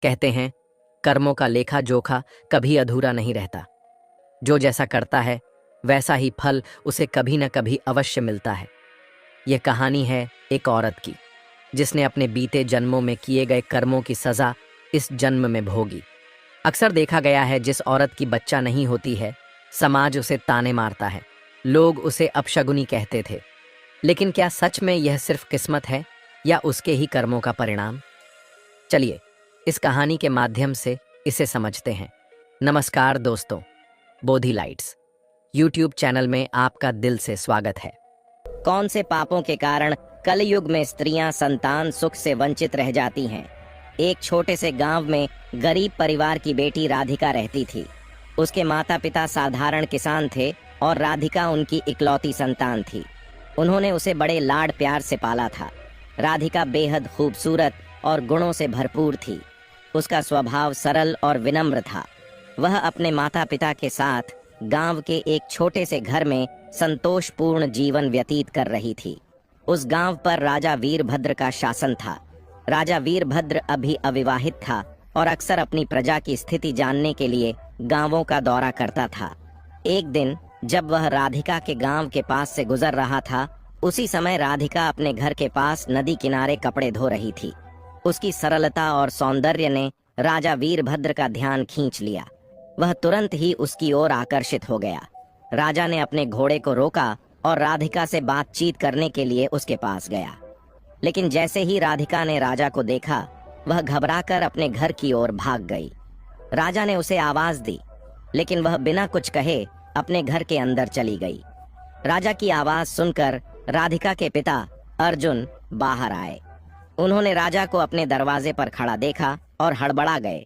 कहते हैं, कर्मों का लेखा जोखा कभी अधूरा नहीं रहता। जो जैसा करता है वैसा ही फल उसे कभी न कभी अवश्य मिलता है। यह कहानी है एक औरत की, जिसने अपने बीते जन्मों में किए गए कर्मों की सजा इस जन्म में भोगी। अक्सर देखा गया है, जिस औरत की बच्चा नहीं होती है, समाज उसे ताने मारता है, लोग उसे अपशगुनी कहते थे। लेकिन क्या सच में यह सिर्फ किस्मत है या उसके ही कर्मों का परिणाम? चलिए इस कहानी के माध्यम से इसे समझते हैं। नमस्कार दोस्तों, बोधि लाइट्स यूट्यूब चैनल में आपका दिल से स्वागत है। कौन से पापों के कारण कलयुग में स्त्रियां संतान सुख से वंचित रह जाती हैं? एक छोटे से गांव में गरीब परिवार की बेटी राधिका रहती थी। उसके माता पिता साधारण किसान थे और राधिका उनकी इकलौती संतान थी। उन्होंने उसे बड़े लाड प्यार से पाला था। राधिका बेहद खूबसूरत और गुणों से भरपूर थी। उसका स्वभाव सरल और विनम्र था। वह अपने माता पिता के साथ गांव के एक छोटे से घर में संतोषपूर्ण जीवन व्यतीत कर रही थी। उस गांव पर राजा वीरभद्र का शासन था। राजा वीरभद्र अभी अविवाहित था और अक्सर अपनी प्रजा की स्थिति जानने के लिए गांवों का दौरा करता था। एक दिन जब वह राधिका के गांव के पास से गुजर रहा था, उसी समय राधिका अपने घर के पास नदी किनारे कपड़े धो रही थी। उसकी सरलता और सौंदर्य ने राजा वीरभद्र का ध्यान खींच लिया। वह तुरंत ही उसकी ओर आकर्षित हो गया। राजा ने अपने घोड़े को रोका और राधिका से बातचीत करने के लिए उसके पास गया। लेकिन जैसे ही राधिका ने राजा को देखा, वह घबराकर अपने घर की ओर भाग गई। राजा ने उसे आवाज दी, लेकिन वह बिना कुछ कहे अपने घर के अंदर चली गई। राजा की आवाज सुनकर राधिका के पिता अर्जुन बाहर आए। उन्होंने राजा को अपने दरवाजे पर खड़ा देखा और हड़बड़ा गए।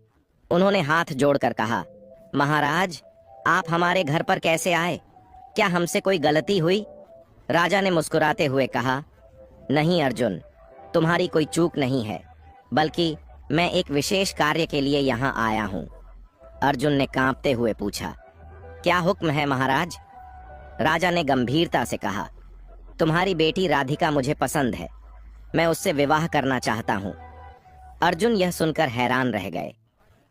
उन्होंने हाथ जोड़कर कहा, महाराज, आप हमारे घर पर कैसे आए? क्या हमसे कोई गलती हुई? राजा ने मुस्कुराते हुए कहा, नहीं अर्जुन, तुम्हारी कोई चूक नहीं है, बल्कि मैं एक विशेष कार्य के लिए यहाँ आया हूँ। अर्जुन ने कांपते हुए पूछा, क्या हुक्म है महाराज? राजा ने गंभीरता से कहा, तुम्हारी बेटी राधिका मुझे पसंद है, मैं उससे विवाह करना चाहता हूँ। अर्जुन यह सुनकर हैरान रह गए।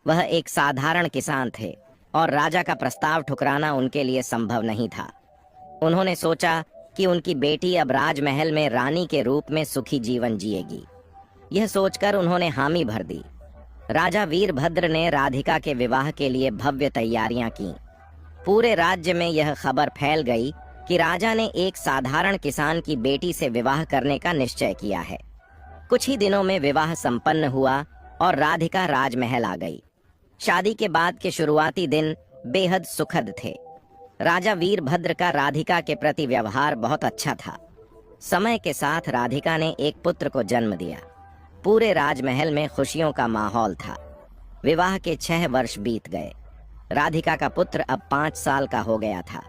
वह एक साधारण किसान थे और राजा का प्रस्ताव ठुकराना उनके लिए संभव नहीं था। उन्होंने सोचा कि उनकी बेटी अब राजमहल में रानी के रूप में सुखी जीवन जिएगी। यह सोचकर उन्होंने हामी भर दी। राजा वीरभद्र ने राधिका के विवाह के लिए भव्य तैयारियां की। पूरे राज्य में यह खबर फैल गई कि राजा ने एक साधारण किसान की बेटी से विवाह करने का निश्चय किया है। कुछ ही दिनों में विवाह संपन्न हुआ और राधिका राजमहल आ गई। शादी के बाद के शुरुआती दिन बेहद सुखद थे। राजा वीरभद्र का राधिका के प्रति व्यवहार बहुत अच्छा था। समय के साथ राधिका ने एक पुत्र को जन्म दिया। पूरे राजमहल में खुशियों का माहौल था। विवाह के 6 वर्ष बीत गए। राधिका का पुत्र अब 5 साल का हो गया था।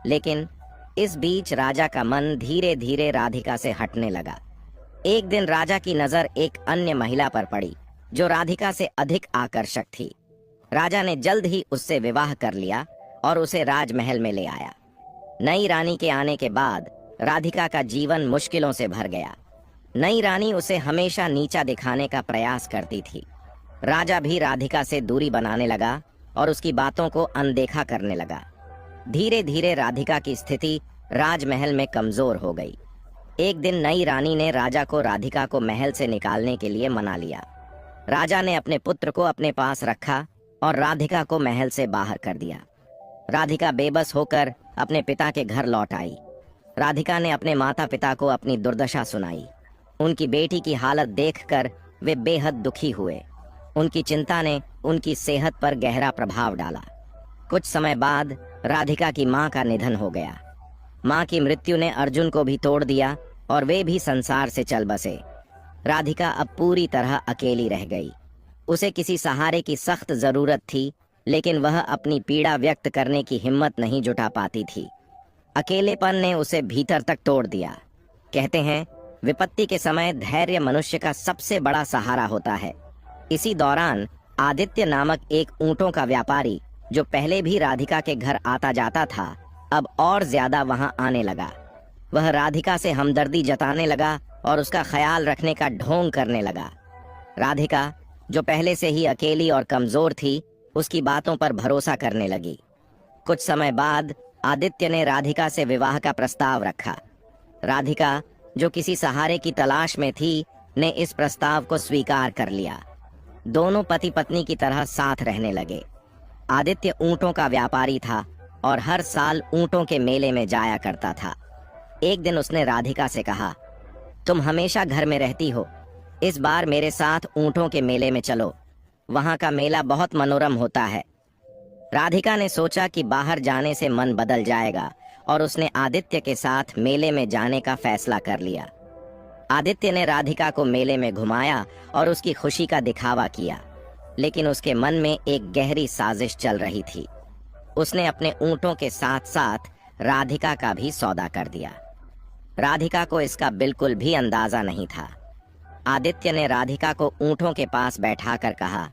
लेकिन इस बीच राजा का मन धीरे धीरे राधिका से हटने लगा। एक दिन राजा की नजर एक अन्य महिला पर पड़ी, जो राधिका से अधिक आकर्षक थी। राजा ने जल्द ही उससे विवाह कर लिया और उसे राजमहल में ले आया। नई रानी के आने के बाद राधिका का जीवन मुश्किलों से भर गया। नई रानी उसे हमेशा नीचा दिखाने का प्रयास करती थी। राजा भी राधिका से दूरी बनाने लगा और उसकी बातों को अनदेखा करने लगा। धीरे धीरे राधिका की स्थिति राजमहल में कमजोर हो गई। एक दिन नई रानी ने राजा को राधिका को महल से निकालने के लिए मना लिया। राजा ने अपने पुत्र को अपने पास रखा और राधिका को महल से बाहर कर दिया। राधिका बेबस होकर अपने पिता के घर लौट आई। राधिका ने अपने माता पिता को अपनी दुर्दशा सुनाई। उनकी बेटी की हालत देखकर वे बेहद दुखी हुए। उनकी चिंता ने उनकी सेहत पर गहरा प्रभाव डाला। कुछ समय बाद राधिका की मां का निधन हो गया। मां की मृत्यु ने अर्जुन को भी तोड़ दिया और वे भी संसार से चल बसे। राधिका अब पूरी तरह अकेली रह गई। उसे किसी सहारे की सख्त जरूरत थी, लेकिन वह अपनी पीड़ा व्यक्त करने की हिम्मत नहीं जुटा पाती थी। अकेलेपन ने उसे भीतर तक तोड़ दिया। कहते हैं, विपत्ति के समय धैर्य मनुष्य का सबसे बड़ा सहारा होता है। इसी दौरान आदित्य नामक एक ऊंटों का व्यापारी, जो पहले भी राधिका के घर आता जाता था, अब और ज्यादा वहां आने लगा। वह राधिका से हमदर्दी जताने लगा और उसका ख्याल रखने का ढोंग करने लगा। राधिका जो पहले से ही अकेली और कमजोर थी, उसकी बातों पर भरोसा करने लगी। कुछ समय बाद आदित्य ने राधिका से विवाह का प्रस्ताव रखा। राधिका, जो किसी सहारे की तलाश में थी, ने इस प्रस्ताव को स्वीकार कर लिया। दोनों पति पत्नी की तरह साथ रहने लगे। आदित्य ऊंटों का व्यापारी था और हर साल ऊंटों के मेले में जाया करता था। एक दिन उसने राधिका से कहा, तुम हमेशा घर में रहती हो, इस बार मेरे साथ ऊंटों के मेले में चलो, वहां का मेला बहुत मनोरम होता है। राधिका ने सोचा कि बाहर जाने से मन बदल जाएगा और उसने आदित्य के साथ मेले में जाने का फैसला कर लिया। आदित्य ने राधिका को मेले में घुमाया और उसकी खुशी का दिखावा किया, लेकिन उसके मन में एक गहरी साजिश चल रही थी। उसने अपने ऊंटों के साथ साथ राधिका का भी सौदा कर दिया। राधिका को इसका बिल्कुल भी अंदाजा नहीं था। आदित्य ने राधिका को ऊंटों के पास बैठाकर कहा,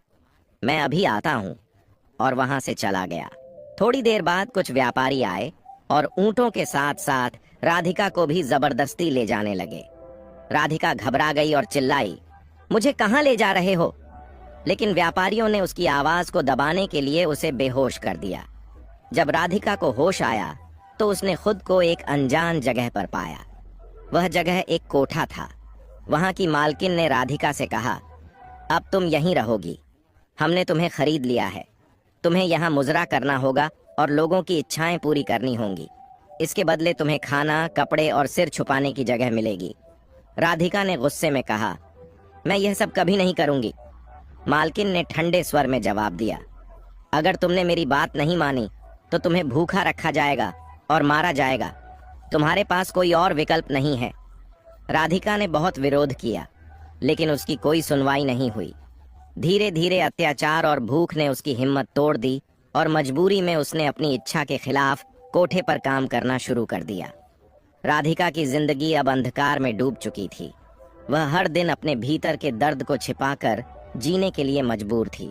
मैं अभी आता हूं, और वहां से चला गया। थोड़ी देर बाद कुछ व्यापारी आए और ऊंटों के साथ साथ राधिका को भी जबरदस्ती ले जाने लगे। राधिका घबरा गई और चिल्लाई, मुझे कहां ले जा रहे हो? लेकिन व्यापारियों ने उसकी आवाज को दबाने के लिए उसे बेहोश कर दिया। जब राधिका को होश आया तो उसने खुद को एक अनजान जगह पर पाया। वह जगह एक कोठा था। वहां की मालकिन ने राधिका से कहा, अब तुम यहीं रहोगी, हमने तुम्हें खरीद लिया है। तुम्हें यहाँ मुजरा करना होगा और लोगों की इच्छाएं पूरी करनी होंगी। इसके बदले तुम्हें खाना, कपड़े और सिर छुपाने की जगह मिलेगी। राधिका ने गुस्से में कहा, मैं यह सब कभी नहीं करूंगी। मालकिन ने ठंडे स्वर में जवाब दिया, अगर तुमने मेरी बात नहीं मानी तो तुम्हें भूखा रखा जाएगा और मारा जाएगा। तुम्हारे पास कोई और विकल्प नहीं है। राधिका ने बहुत विरोध किया, लेकिन उसकी कोई सुनवाई नहीं हुई। धीरे धीरे अत्याचार और भूख ने उसकी हिम्मत तोड़ दी और मजबूरी में उसने अपनी इच्छा के खिलाफ कोठे पर काम करना शुरू कर दिया। राधिका की जिंदगी अब अंधकार में डूब चुकी थी। वह हर दिन अपने भीतर के दर्द को छिपाकर जीने के लिए मजबूर थी।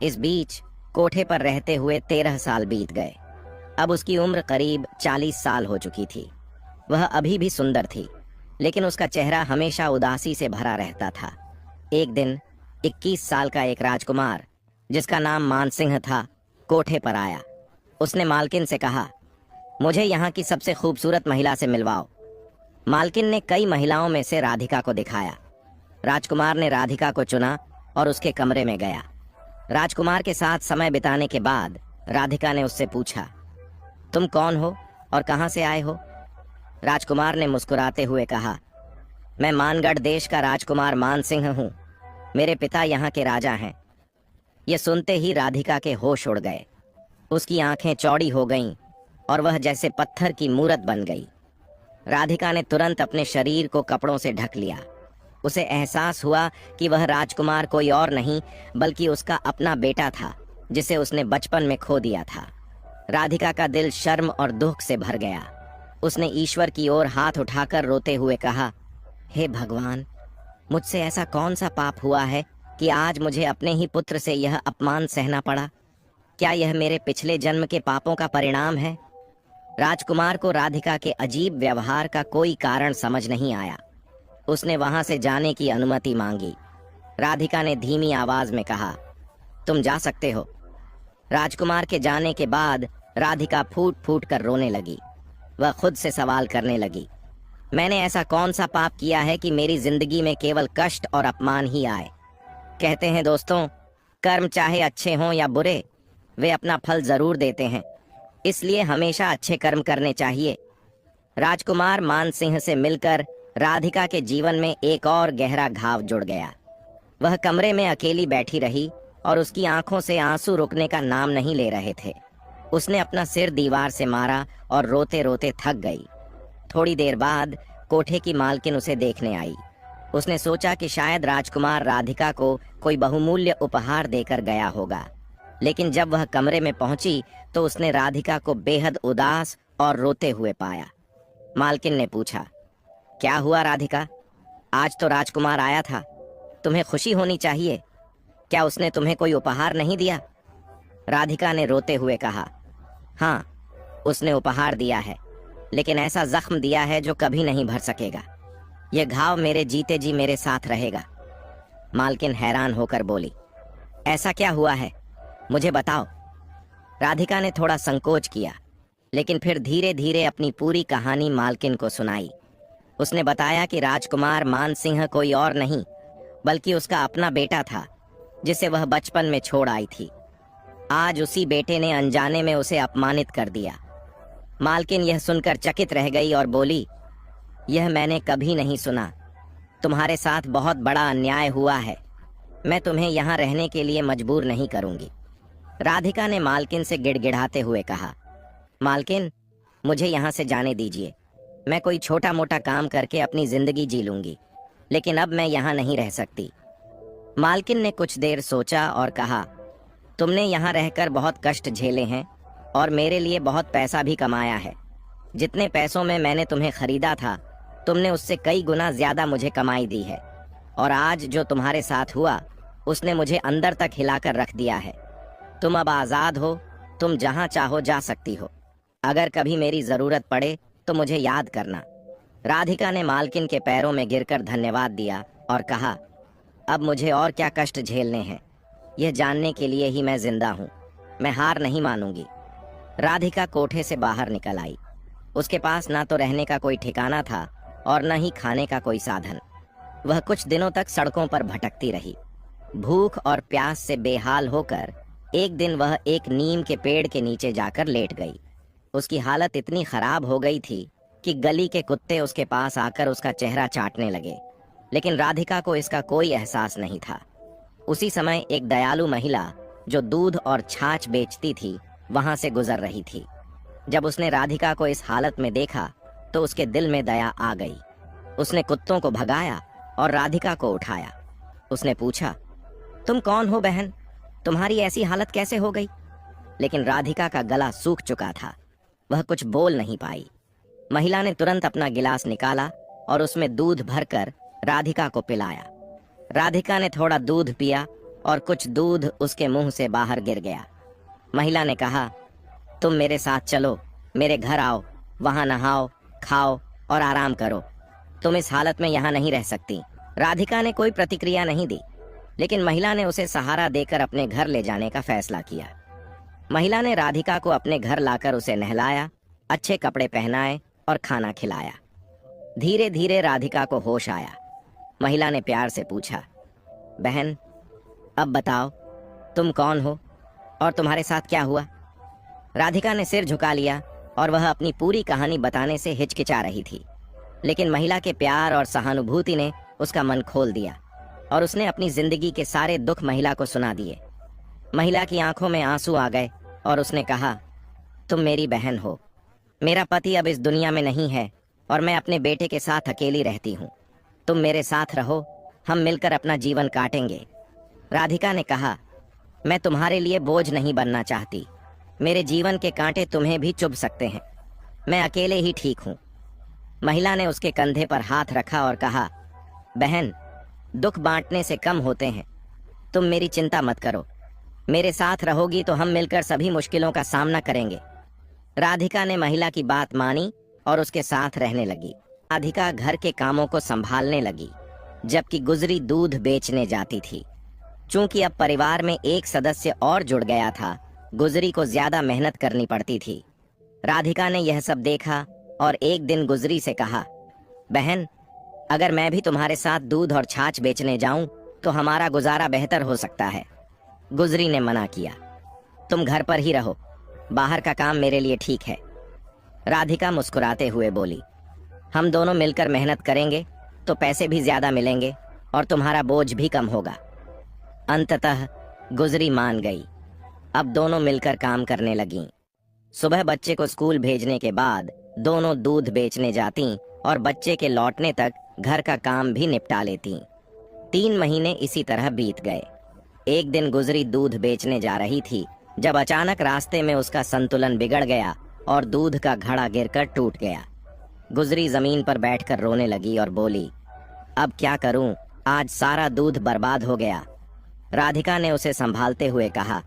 इस बीच कोठे पर रहते हुए 13 साल बीत गए। अब उसकी उम्र करीब 40 साल हो चुकी थी। वह अभी भी सुंदर थी, लेकिन उसका चेहरा हमेशा उदासी से भरा रहता था। एक दिन 21 साल का एक राजकुमार, जिसका नाम मानसिंह था, कोठे पर आया। उसने मालकिन से कहा, मुझे यहाँ की सबसे खूबसूरत महिला से मिलवाओ। मालकिन ने कई महिलाओं में से राधिका को दिखाया। राजकुमार ने राधिका को चुना और उसके कमरे में गया। राजकुमार के साथ समय बिताने के बाद राधिका ने उससे पूछा, तुम कौन हो और कहां से आए हो? राजकुमार ने मुस्कुराते हुए कहा, मैं मानगढ़ देश का राजकुमार मानसिंह हूँ। मेरे पिता यहाँ के राजा हैं। यह सुनते ही राधिका के होश उड़ गए। उसकी आंखें चौड़ी हो गईं और वह जैसे पत्थर की मूरत बन गई। राधिका ने तुरंत अपने शरीर को कपड़ों से ढक लिया। उसे एहसास हुआ कि वह राजकुमार कोई और नहीं बल्कि उसका अपना बेटा था, जिसे उसने बचपन में खो दिया था। राधिका का दिल शर्म और दुख से भर गया। उसने ईश्वर की ओर हाथ उठाकर रोते हुए कहा, हे भगवान, मुझसे ऐसा कौन सा पाप हुआ है कि आज मुझे अपने ही पुत्र से यह अपमान सहना पड़ा? क्या यह मेरे पिछले जन्म के पापों का परिणाम है? राजकुमार को राधिका के अजीब व्यवहार का कोई कारण समझ नहीं आया। उसने वहां से जाने की अनुमति मांगी। राधिका ने धीमी आवाज में कहा, तुम जा सकते हो। राजकुमार के जाने के बाद राधिका फूट फूट कर रोने लगी। वह खुद से सवाल करने लगी, मैंने ऐसा कौन सा पाप किया है कि मेरी जिंदगी में केवल कष्ट और अपमान ही आए? कहते हैं दोस्तों, कर्म चाहे अच्छे हों या बुरे, वे अपना फल जरूर देते हैं। इसलिए हमेशा अच्छे कर्म करने चाहिए। राजकुमार मानसिंह से मिलकर राधिका के जीवन में एक और गहरा घाव जुड़ गया। वह कमरे में अकेली बैठी रही और उसकी आंखों से आंसू रुकने का नाम नहीं ले रहे थे। उसने अपना सिर दीवार से मारा और रोते रोते थक गई। थोड़ी देर बाद कोठे की मालकिन उसे देखने आई। उसने सोचा कि शायद राजकुमार राधिका को कोई बहुमूल्य उपहार देकर गया होगा, लेकिन जब वह कमरे में पहुंची तो उसने राधिका को बेहद उदास और रोते हुए पाया। मालकिन ने पूछा, क्या हुआ राधिका? आज तो राजकुमार आया था, तुम्हें खुशी होनी चाहिए। क्या उसने तुम्हें कोई उपहार नहीं दिया? राधिका ने रोते हुए कहा, हाँ, उसने उपहार दिया है, लेकिन ऐसा जख्म दिया है जो कभी नहीं भर सकेगा। यह घाव मेरे जीते जी मेरे साथ रहेगा। मालकिन हैरान होकर बोली, ऐसा क्या हुआ है, मुझे बताओ। राधिका ने थोड़ा संकोच किया, लेकिन फिर धीरे धीरे अपनी पूरी कहानी मालकिन को सुनाई। उसने बताया कि राजकुमार मान सिंह कोई और नहीं बल्कि उसका अपना बेटा था, जिसे वह बचपन में छोड़ आई थी। आज उसी बेटे ने अनजाने में उसे अपमानित कर दिया। मालकिन यह सुनकर चकित रह गई और बोली, यह मैंने कभी नहीं सुना। तुम्हारे साथ बहुत बड़ा अन्याय हुआ है। मैं तुम्हें यहाँ रहने के लिए मजबूर नहीं करूंगी। राधिका ने मालकिन से गिड़गिड़ाते हुए कहा, मालकिन, मुझे यहाँ से जाने दीजिए। मैं कोई छोटा मोटा काम करके अपनी जिंदगी जी लूंगी, लेकिन अब मैं यहाँ नहीं रह सकती। मालकिन ने कुछ देर सोचा और कहा, तुमने यहाँ रहकर बहुत कष्ट झेले हैं और मेरे लिए बहुत पैसा भी कमाया है। जितने पैसों में मैंने तुम्हें खरीदा था, तुमने उससे कई गुना ज्यादा मुझे कमाई दी है। और आज जो तुम्हारे साथ हुआ, उसने मुझे अंदर तक हिलाकर रख दिया है। तुम अब आज़ाद हो, तुम जहाँ चाहो जा सकती हो। अगर कभी मेरी ज़रूरत पड़े तो मुझे याद करना। राधिका ने मालकिन के पैरों में गिरकर धन्यवाद दिया और कहा, अब मुझे और क्या कष्ट झेलने हैं, यह जानने के लिए ही मैं जिंदा हूँ। मैं हार नहीं मानूंगी। राधिका कोठे से बाहर निकल आई। उसके पास ना तो रहने का कोई ठिकाना था और न ही खाने का कोई साधन। वह कुछ दिनों तक सड़कों पर भटकती रही। भूख और प्यास से बेहाल होकर एक दिन वह एक नीम के पेड़ के नीचे जाकर लेट गई। उसकी हालत इतनी खराब हो गई थी कि गली के कुत्ते उसके पास आकर उसका चेहरा चाटने लगे, लेकिन राधिका को इसका कोई एहसास नहीं था। उसी समय एक दयालु महिला जो दूध और छाछ बेचती थी, वहां से गुजर रही थी। जब उसने राधिका को इस हालत में देखा तो उसके दिल में दया आ गई। उसने कुत्तों को भगाया और राधिका को उठाया। उसने पूछा, तुम कौन हो बहन? तुम्हारी ऐसी हालत कैसे हो गई? लेकिन राधिका का गला सूख चुका था, वह कुछ बोल नहीं पाई। महिला ने तुरंत अपना गिलास निकाला और उसमें दूध भरकर राधिका को पिलाया। राधिका ने थोड़ा दूध पिया और कुछ दूध उसके मुंह से बाहर गिर गया। महिला ने कहा, तुम मेरे साथ चलो, मेरे घर आओ, वहां नहाओ, खाओ और आराम करो। तुम इस हालत में यहाँ नहीं रह सकती। राधिका ने कोई प्रतिक्रिया नहीं दी, लेकिन महिला ने उसे सहारा देकर अपने घर ले जाने का फैसला किया। महिला ने राधिका को अपने घर लाकर उसे नहलाया, अच्छे कपड़े पहनाए और खाना खिलाया। धीरे धीरे राधिका को होश आया। महिला ने प्यार से पूछा, बहन, अब बताओ, तुम कौन हो और तुम्हारे साथ क्या हुआ? राधिका ने सिर झुका लिया और वह अपनी पूरी कहानी बताने से हिचकिचा रही थी, लेकिन महिला के प्यार और सहानुभूति ने उसका मन खोल दिया और उसने अपनी जिंदगी के सारे दुख महिला को सुना दिए। महिला की आंखों में आंसू आ गए और उसने कहा, तुम मेरी बहन हो। मेरा पति अब इस दुनिया में नहीं है और मैं अपने बेटे के साथ अकेली रहती हूँ। तुम मेरे साथ रहो, हम मिलकर अपना जीवन काटेंगे। राधिका ने कहा, मैं तुम्हारे लिए बोझ नहीं बनना चाहती। मेरे जीवन के कांटे तुम्हें भी चुभ सकते हैं। मैं अकेले ही ठीक हूँ। महिला ने उसके कंधे पर हाथ रखा और कहा, बहन, दुख बांटने से कम होते हैं। तुम मेरी चिंता मत करो। मेरे साथ रहोगी तो हम मिलकर सभी मुश्किलों का सामना करेंगे। राधिका ने महिला की बात मानी और उसके साथ रहने लगी। राधिका घर के कामों को संभालने लगी, जबकि गुजरी दूध बेचने जाती थी। चूंकि अब परिवार में एक सदस्य और जुड़ गया था, गुजरी को ज्यादा मेहनत करनी पड़ती थी। राधिका ने यह सब देखा और एक दिन गुजरी से कहा, बहन, अगर मैं भी तुम्हारे साथ दूध और छाछ बेचने जाऊं तो हमारा गुजारा बेहतर हो सकता है। गुजरी ने मना किया, तुम घर पर ही रहो, बाहर का काम मेरे लिए ठीक है। राधिका मुस्कुराते हुए बोली, हम दोनों मिलकर मेहनत करेंगे तो पैसे भी ज्यादा मिलेंगे और तुम्हारा बोझ भी कम होगा। अंततः गुजरी मान गई। अब दोनों मिलकर काम करने लगीं। सुबह बच्चे को स्कूल भेजने के बाद दोनों दूध बेचने जातीं और बच्चे के लौटने तक घर का काम भी निपटा लेतीं। 3 महीने इसी तरह बीत गए। एक दिन गुजरी दूध बेचने जा रही थी, जब अचानक रास्ते में उसका संतुलन बिगड़ गया और दूध का घड़ा गिरकर टूट गया। गुजरी जमीन पर बैठकर रोने लगी और बोली, अब क्या करूं, आज सारा दूध बर्बाद हो गया। राधिका ने उसे संभालते हुए कहा,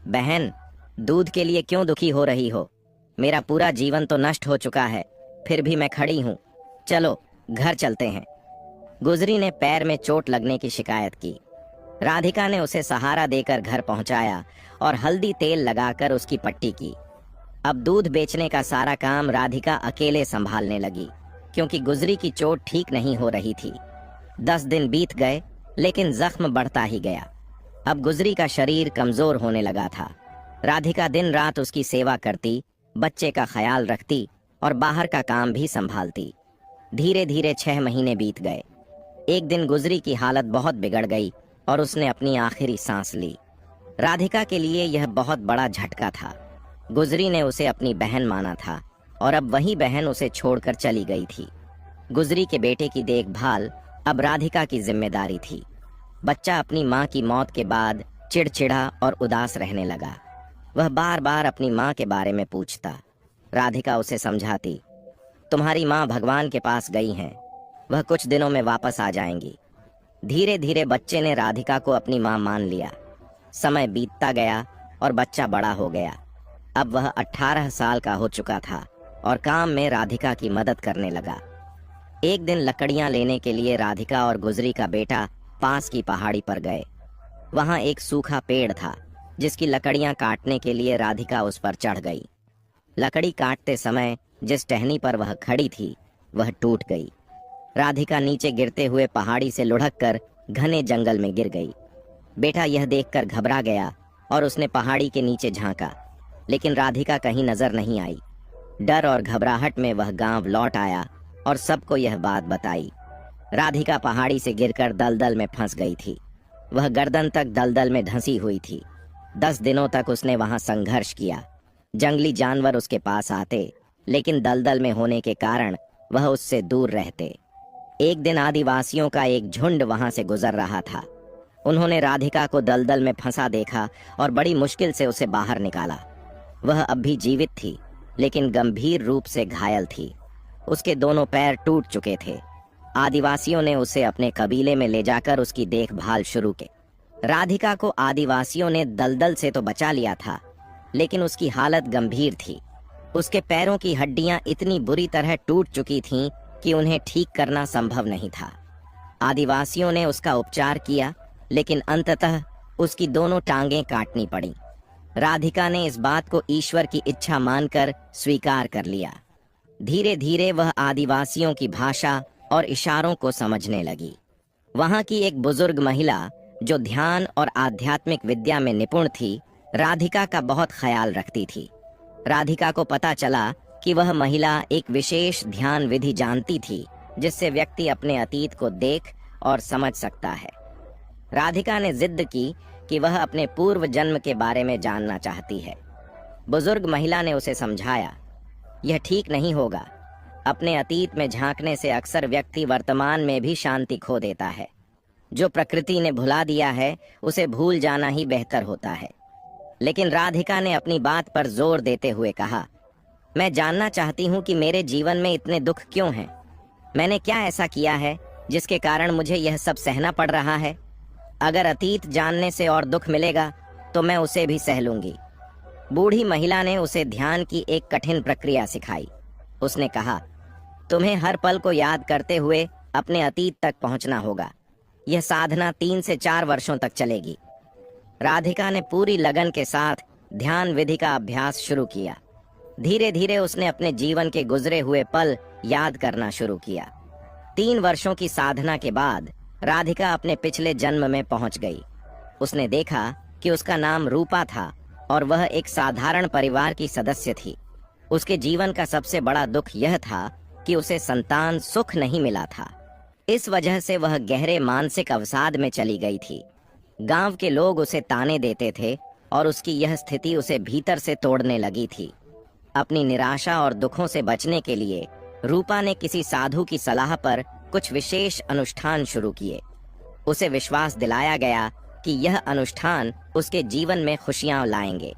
बहन, दूध के लिए क्यों दुखी हो रही हो? मेरा पूरा जीवन तो नष्ट हो चुका है, फिर भी मैं खड़ी हूँ। चलो घर चलते हैं। गुजरी ने पैर में चोट लगने की शिकायत की। राधिका ने उसे सहारा देकर घर पहुंचाया और हल्दी तेल लगाकर उसकी पट्टी की। अब दूध बेचने का सारा काम राधिका अकेले संभालने लगी, क्योंकि गुजरी की चोट ठीक नहीं हो रही थी। 10 दिन बीत गए, लेकिन जख्म बढ़ता ही गया। अब गुजरी का शरीर कमजोर होने लगा था। राधिका दिन रात उसकी सेवा करती, बच्चे का ख्याल रखती और बाहर का काम भी संभालती। धीरे धीरे 6 महीने बीत गए। एक दिन गुजरी की हालत बहुत बिगड़ गई और उसने अपनी आखिरी सांस ली। राधिका के लिए यह बहुत बड़ा झटका था। गुजरी ने उसे अपनी बहन माना था और अब वही बहन उसे छोड़कर चली गई थी। गुजरी के बेटे की देखभाल अब राधिका की जिम्मेदारी थी। बच्चा अपनी माँ की मौत के बाद चिड़चिड़ा और उदास रहने लगा। वह बार बार अपनी माँ के बारे में पूछता। राधिका उसे समझाती, तुम्हारी माँ भगवान के पास गई हैं, वह कुछ दिनों में वापस आ जाएंगी। धीरे धीरे बच्चे ने राधिका को अपनी माँ मान लिया। समय बीतता गया और बच्चा बड़ा हो गया। अब वह 18 साल का हो चुका था और काम में राधिका की मदद करने लगा। एक दिन लकड़ियां लेने के लिए राधिका और गुजरी का बेटा पास की पहाड़ी पर गए। वहां एक सूखा पेड़ था, जिसकी लकड़ियां काटने के लिए राधिका उस पर चढ़ गई। लकड़ी काटते समय जिस टहनी पर वह खड़ी थी, वह टूट गई। राधिका नीचे गिरते हुए पहाड़ी से लुढ़क कर घने जंगल में गिर गई। बेटा यह देखकर घबरा गया और उसने पहाड़ी के नीचे झांका, लेकिन राधिका कहीं नजर नहीं आई। डर और घबराहट में वह गांव लौट आया और सबको यह बात बताई। राधिका पहाड़ी से गिरकर दलदल में फंस गई थी। वह गर्दन तक दलदल में धंसी हुई थी। 10 दिनों तक उसने वहां संघर्ष किया। जंगली जानवर उसके पास आते, लेकिन दलदल में होने के कारण वह उससे दूर रहते। एक दिन आदिवासियों का एक झुंड वहां से गुजर रहा था। उन्होंने राधिका को दलदल में फंसा देखा और बड़ी मुश्किल से उसे बाहर निकाला। वह अब भी जीवित थी, लेकिन गंभीर रूप से घायल थी। उसके दोनों पैर टूट चुके थे। आदिवासियों ने उसे अपने कबीले में ले जाकर उसकी देखभाल शुरू की। राधिका को आदिवासियों ने दलदल से तो बचा लिया था, लेकिन उसकी हालत गंभीर थी। उसके पैरों की हड्डियां इतनी बुरी तरह टूट चुकी थीं कि उन्हें ठीक करना संभव नहीं था। आदिवासियों ने उसका उपचार किया, लेकिन अंततः उसकी दोनों टांगें काटनी पड़ी। राधिका ने इस बात को ईश्वर की इच्छा मानकर स्वीकार कर लिया। धीरे धीरे वह आदिवासियों की भाषा और इशारों को समझने लगी। वहां की एक बुजुर्ग महिला जो ध्यान और आध्यात्मिक विद्या में निपुण थी, राधिका का बहुत ख्याल रखती थी। राधिका को पता चला कि वह महिला एक विशेष ध्यान विधि जानती थी, जिससे व्यक्ति अपने अतीत को देख और समझ सकता है। राधिका ने जिद की कि वह अपने पूर्व जन्म के बारे में जानना चाहती है। बुजुर्ग महिला ने उसे समझाया, यह ठीक नहीं होगा। अपने अतीत में झांकने से अक्सर व्यक्ति वर्तमान में भी शांति खो देता है। जो प्रकृति ने भुला दिया है, उसे भूल जाना ही बेहतर होता है। लेकिन राधिका ने अपनी बात पर जोर देते हुए कहा, मैं जानना चाहती हूँ कि मेरे जीवन में इतने दुख क्यों हैं? मैंने क्या ऐसा किया है जिसके कारण मुझे यह सब सहना पड़ रहा है? अगर अतीत जानने से और दुख मिलेगा तो मैं उसे भी सह लूंगी। बूढ़ी महिला ने उसे ध्यान की एक कठिन प्रक्रिया सिखाई। उसने कहा, तुम्हें हर पल को याद करते हुए अपने अतीत तक पहुंचना होगा। यह साधना 3 से 4 वर्षों तक चलेगी। राधिका ने पूरी लगन के साथ ध्यान विधि का अभ्यास शुरू किया। धीरे धीरे उसने अपने जीवन के गुजरे हुए पल याद करना शुरू किया। 3 वर्षों की साधना के बाद राधिका अपने पिछले जन्म में पहुंच गई। उसने देखा कि उसका नाम रूपा था और वह एक साधारण परिवार की सदस्य थी। उसके जीवन का सबसे बड़ा दुख यह था कि उसे संतान सुख नहीं मिला था। इस वजह से वह गहरे मानसिक अवसाद में चली गई थी। गांव के लोग उसे ताने देते थे और उसकी यह स्थिति उसे भीतर से तोड़ने लगी थी। अपनी निराशा और दुखों से बचने के लिए रूपा ने किसी साधु की सलाह पर कुछ विशेष अनुष्ठान शुरू किए। उसे विश्वास दिलाया गया कि यह अनुष्ठान उसके जीवन में खुशियां लाएंगे।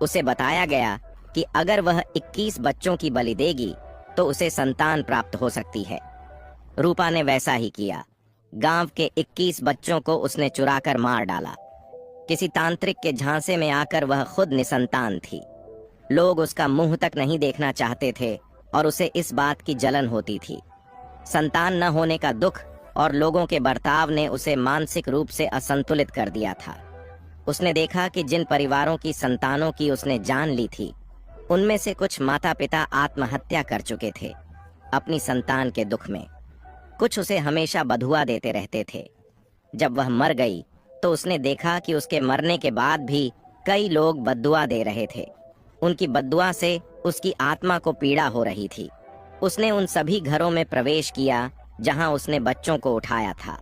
उसे बताया गया कि अगर वह 21 बच्चों की बलि देगी तो उसे संतान प्राप्त हो सकती है। रूपा ने वैसा ही किया। गांव के 21 बच्चों को उसने चुराकर मार डाला। किसी तांत्रिक के झांसे में आकर वह खुद निसंतान थी। लोग उसका मुंह तक नहीं देखना चाहते थे और उसे इस बात की जलन होती थी। संतान न होने का दुख और लोगों के बर्ताव ने उसे मानसिक रूप से असंतुलित कर दिया था। उसने देखा कि जिन परिवारों की संतानों की उसने जान ली थी, उनमें से कुछ माता पिता आत्महत्या कर चुके थे अपनी संतान के दुख में। कुछ उसे हमेशा बधुआ देते रहते थे। जब वह मर गई तो उसने देखा कि उसके मरने के बाद भी कई लोग बद्दुआ दे रहे थे। उनकी बद्दुआ से उसकी आत्मा को पीड़ा हो रही थी। उसने उन सभी घरों में प्रवेश किया जहां उसने बच्चों को उठाया था।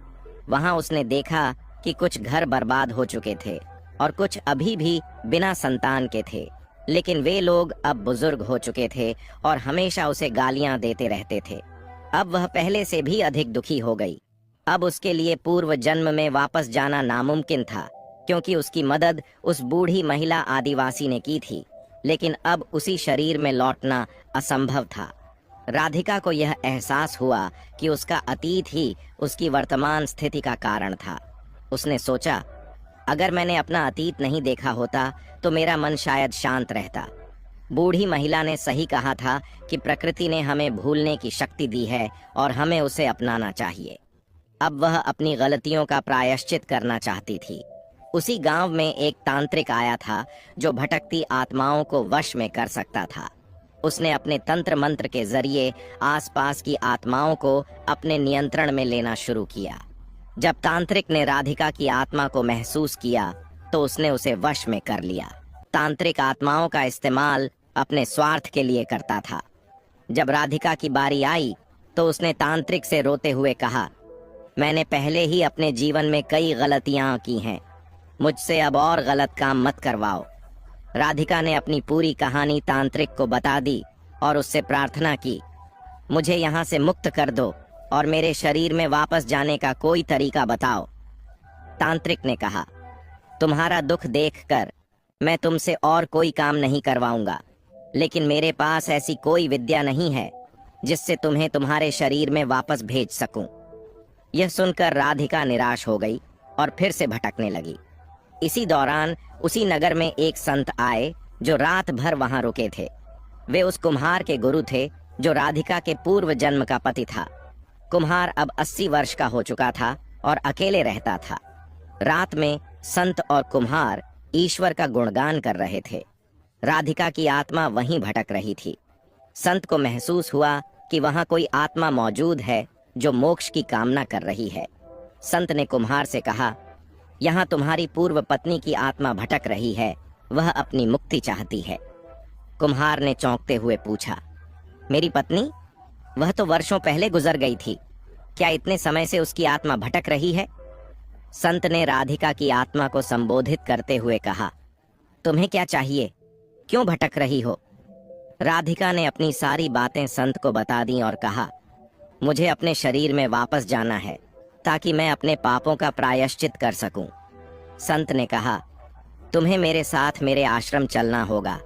वहां उसने देखा कि कुछ घर बर्बाद हो चुके थे और कुछ अभी भी बिना संतान के थे, लेकिन वे लोग अब बुजुर्ग हो चुके थे और हमेशा उसे गालियां देते रहते थे। अब वह पहले से भी अधिक दुखी हो गई। अब उसके लिए पूर्व जन्म में वापस जाना नामुमकिन था, क्योंकि उसकी मदद उस बूढ़ी महिला आदिवासी ने की थी, लेकिन अब उसी शरीर में लौटना असंभव था। राधिका को यह एहसास हुआ कि उसका अतीत ही उसकी वर्तमान स्थिति का कारण था। उसने सोचा, अगर मैंने अपना अतीत नहीं देखा होता तो मेरा मन शायद शांत रहता। बूढ़ी महिला ने सही कहा था कि प्रकृति ने हमें भूलने की शक्ति दी है और हमें उसे अपनाना चाहिए। अब वह अपनी गलतियों का प्रायश्चित करना चाहती थी। उसी गांव में एक तांत्रिक आया था जो भटकती आत्माओं को वश में कर सकता था। उसने अपने तंत्र मंत्र के जरिए आसपास की आत्माओं को अपने नियंत्रण में लेना शुरू किया। जब तांत्रिक ने राधिका की आत्मा को महसूस किया तो उसने उसे वश में कर लिया। तांत्रिक आत्माओं का इस्तेमाल अपने स्वार्थ के लिए करता था। जब राधिका की बारी आई तो उसने तांत्रिक से रोते हुए कहा, मैंने पहले ही अपने जीवन में कई गलतियां की हैं, मुझसे अब और गलत काम मत करवाओ। राधिका ने अपनी पूरी कहानी तांत्रिक को बता दी और उससे प्रार्थना की, मुझे यहाँ से मुक्त कर दो और मेरे शरीर में वापस जाने का कोई तरीका बताओ। तांत्रिक ने कहा, तुम्हारा दुख देखकर मैं तुमसे और कोई काम नहीं करवाऊंगा, लेकिन मेरे पास ऐसी कोई विद्या नहीं है जिससे तुम्हें तुम्हारे शरीर में वापस भेज सकूं। यह सुनकर राधिका निराश हो गई और फिर से भटकने लगी। इसी दौरान उसी नगर में एक संत आए जो रात भर वहां रुके थे। वे उस कुम्हार के गुरु थे जो राधिका के पूर्व जन्म का पति था। कुम्हार अब 80 वर्ष का हो चुका था और अकेले रहता था। रात में संत और कुम्हार ईश्वर का गुणगान कर रहे थे। राधिका की आत्मा वहीं भटक रही थी। संत को महसूस हुआ कि वहां कोई आत्मा मौजूद है जो मोक्ष की कामना कर रही है। संत ने कुम्हार से कहा, यहाँ तुम्हारी पूर्व पत्नी की आत्मा भटक रही है, वह अपनी मुक्ति चाहती है। कुम्हार ने चौंकते हुए पूछा, मेरी पत्नी? वह तो वर्षों पहले गुजर गई थी, क्या इतने समय से उसकी आत्मा भटक रही है? संत ने राधिका की आत्मा को संबोधित करते हुए कहा, तुम्हें क्या चाहिए, क्यों भटक रही हो? राधिका ने अपनी सारी बातें संत को बता दी और कहा, मुझे अपने शरीर में वापस जाना है ताकि मैं अपने पापों का प्रायश्चित कर सकूं। संत ने कहा, तुम्हें मेरे साथ मेरे आश्रम चलना होगा,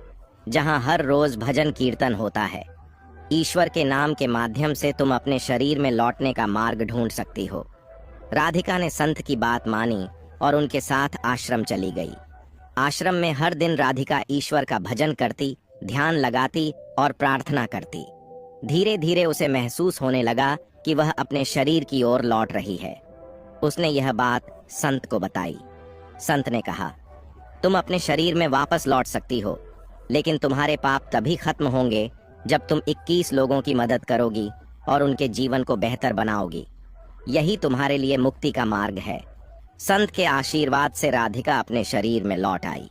जहां हर रोज भजन कीर्तन होता है। ईश्वर के नाम के माध्यम से तुम अपने शरीर में लौटने का मार्ग ढूंढ सकती हो। राधिका ने संत की बात मानी और उनके साथ आश्रम चली गई। आश्रम में हर दिन राधिका ईश्वर का भजन करती, ध्यान लगाती और प्रार्थना करती। धीरे धीरे उसे महसूस होने लगा कि वह अपने शरीर की ओर लौट रही है। उसने यह बात संत को बताई। संत ने कहा, तुम अपने शरीर में वापस लौट सकती हो, लेकिन तुम्हारे पाप तभी खत्म होंगे जब तुम 21 लोगों की मदद करोगी और उनके जीवन को बेहतर बनाओगी। यही तुम्हारे लिए मुक्ति का मार्ग है। संत के आशीर्वाद से राधिका अपने शरीर में लौट आई।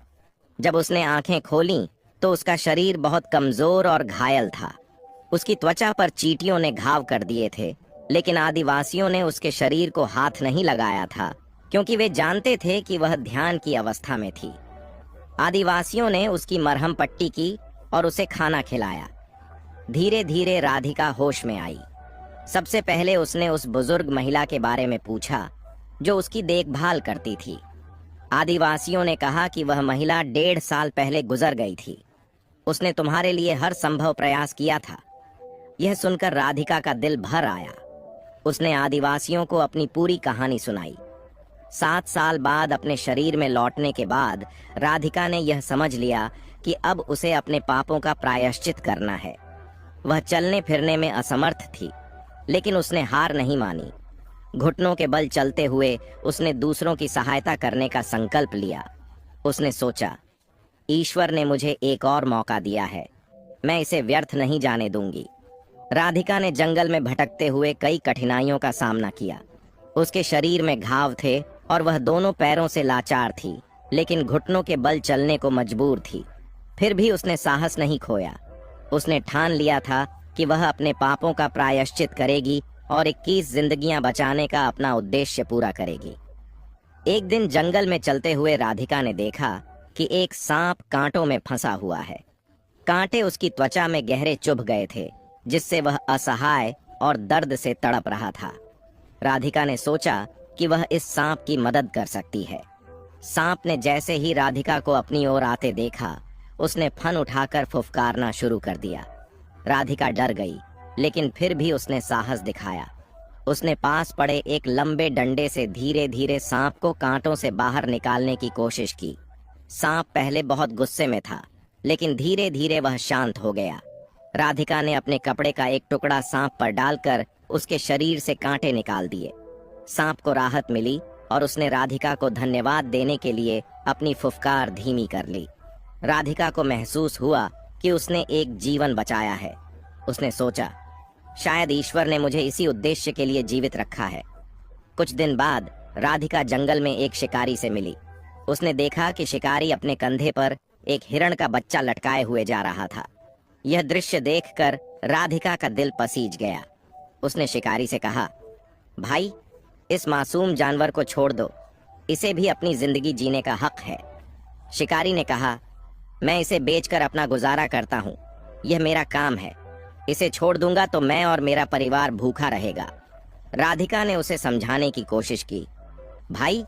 जब उसने आंखें खोलीं तो उसका शरीर बहुत कमजोर और घायल था। उसकी त्वचा पर चींटियों ने घाव कर दिए थे, लेकिन आदिवासियों ने उसके शरीर को हाथ नहीं लगाया था, क्योंकि वे जानते थे कि वह ध्यान की अवस्था में थी। आदिवासियों ने उसकी मरहम पट्टी की और उसे खाना खिलाया। धीरे धीरे राधिका होश में आई। सबसे पहले उसने उस बुजुर्ग महिला के बारे में पूछा जो उसकी देखभाल करती थी। आदिवासियों ने कहा कि वह महिला 1.5 साल पहले गुजर गई थी। उसने तुम्हारे लिए हर संभव प्रयास किया था। यह सुनकर राधिका का दिल भर आया। उसने आदिवासियों को अपनी पूरी कहानी सुनाई। 7 साल बाद अपने शरीर में लौटने के बाद राधिका ने यह समझ लिया कि अब उसे अपने पापों का प्रायश्चित करना है। वह चलने फिरने में असमर्थ थी, लेकिन उसने हार नहीं मानी। घुटनों के बल चलते हुए उसने दूसरों की सहायता करने का संकल्प लिया। उसने सोचा, ईश्वर ने मुझे एक और मौका दिया है, मैं इसे व्यर्थ नहीं जाने दूंगी। राधिका ने जंगल में भटकते हुए कई कठिनाइयों का सामना किया। उसके शरीर में घाव थे और वह दोनों पैरों से लाचार थी, लेकिन घुटनों के बल चलने को मजबूर थी। फिर भी उसने साहस नहीं खोया। उसने ठान लिया था कि वह अपने पापों का प्रायश्चित करेगी और 21 जिंदगियां बचाने का अपना उद्देश्य पूरा करेगी। एक दिन जंगल में चलते हुए राधिका ने देखा कि एक सांप कांटों में फंसा हुआ है। कांटे उसकी त्वचा में गहरे चुभ गए थे, जिससे वह असहाय और दर्द से तड़प रहा था। राधिका ने सोचा कि वह इस सांप की मदद कर सकती है। सांप ने जैसे ही राधिका को अपनी ओर आते देखा, उसने फन उठाकर फुफकारना शुरू कर दिया। राधिका डर गई, लेकिन फिर भी उसने साहस दिखाया। उसने पास पड़े एक लंबे डंडे से धीरे धीरे सांप को कांटों से बाहर निकालने की कोशिश की। सांप पहले बहुत गुस्से में था, लेकिन धीरे धीरे वह शांत हो गया। राधिका ने अपने कपड़े का एक टुकड़ा सांप पर डालकर उसके शरीर से कांटे निकाल दिए। सांप को राहत मिली और उसने राधिका को धन्यवाद देने के लिए अपनी फुफकार धीमी कर ली। राधिका को महसूस हुआ कि उसने एक जीवन बचाया है। उसने सोचा, शायद ईश्वर ने मुझे इसी उद्देश्य के लिए जीवित रखा है। कुछ दिन बाद राधिका जंगल में एक शिकारी से मिली। उसने देखा कि शिकारी अपने कंधे पर एक हिरण का बच्चा लटकाए हुए जा रहा था। यह दृश्य देखकर राधिका का दिल पसीज गया। उसने शिकारी से कहा, भाई, इस मासूम जानवर को छोड़ दो, इसे भी अपनी जिंदगी जीने का हक है। शिकारी ने कहा, मैं इसे बेचकर अपना गुजारा करता हूँ, यह मेरा काम है। इसे छोड़ दूंगा तो मैं और मेरा परिवार भूखा रहेगा। राधिका ने उसे समझाने की कोशिश की, भाई,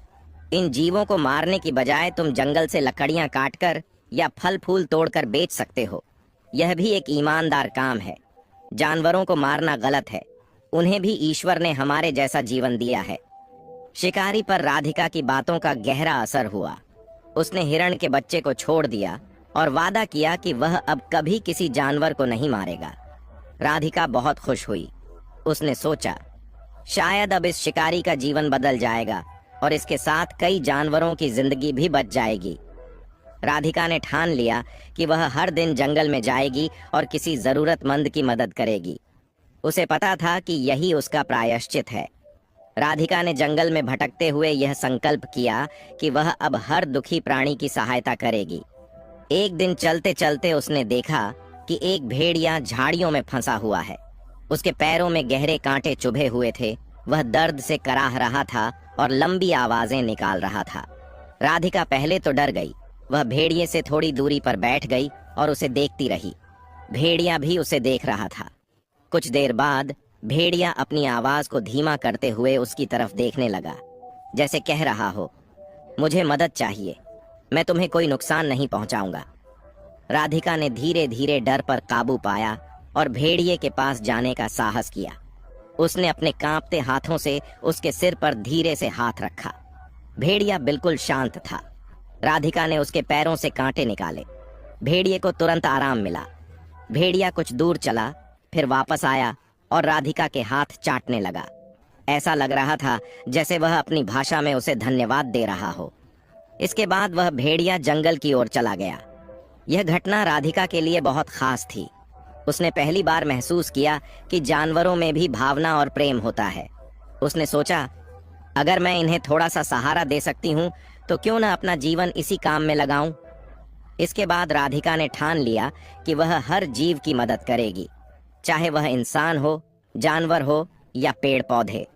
इन जीवों को मारने की बजाय तुम जंगल से लकड़ियां काटकर या फल फूल तोड़कर बेच सकते हो। यह भी एक ईमानदार काम है। जानवरों को मारना गलत है, उन्हें भी ईश्वर ने हमारे जैसा जीवन दिया है। शिकारी पर राधिका की बातों का गहरा असर हुआ। उसने हिरण के बच्चे को छोड़ दिया और वादा किया कि वह अब कभी किसी जानवर को नहीं मारेगा। राधिका बहुत खुश हुई। उसने सोचा, शायद अब इस शिकारी का जीवन बदल जाएगा और इसके साथ कई जानवरों की जिंदगी भी बच जाएगी। राधिका ने ठान लिया कि वह हर दिन जंगल में जाएगी और किसी जरूरतमंद की मदद करेगी। उसे पता था कि यही उसका प्रायश्चित है। राधिका ने जंगल में भटकते हुए यह संकल्प किया कि वह अब हर दुखी प्राणी की सहायता करेगी। एक दिन चलते चलते उसने देखा कि एक भेड़िया झाड़ियों में फंसा हुआ है। उसके पैरों में गहरे कांटे चुभे हुए थे। वह दर्द से कराह रहा था और लंबी आवाजें निकाल रहा था। राधिका पहले तो डर गई। वह भेड़िए से थोड़ी दूरी पर बैठ गई और उसे देखती रही। भेड़िया भी उसे देख रहा था। कुछ देर बाद भेड़िया अपनी आवाज को धीमा करते हुए उसकी तरफ देखने लगा, जैसे कह रहा हो, मुझे मदद चाहिए, मैं तुम्हें कोई नुकसान नहीं पहुंचाऊंगा। राधिका ने धीरे धीरे डर पर काबू पाया और भेड़िए के पास जाने का साहस किया। उसने अपने कांपते हाथों से उसके सिर पर धीरे से हाथ रखा। भेड़िया बिल्कुल शांत था। राधिका ने उसके पैरों से कांटे निकाले। भेड़िए को तुरंत आराम मिला। भेड़िया कुछ दूर चला, फिर वापस आया और राधिका के हाथ चाटने लगा। ऐसा लग रहा था जैसे वह अपनी भाषा में उसे धन्यवाद दे रहा हो। इसके बाद वह भेड़िया जंगल की ओर चला गया। यह घटना राधिका के लिए बहुत खास थी। उसने पहली बार महसूस किया कि जानवरों में भी भावना और प्रेम होता है। उसने सोचा, अगर मैं इन्हें थोड़ा सा सहारा दे सकती हूँ तो क्यों न अपना जीवन इसी काम में लगाऊं। इसके बाद राधिका ने ठान लिया कि वह हर जीव की मदद करेगी, चाहे वह इंसान हो, जानवर हो या पेड़ पौधे।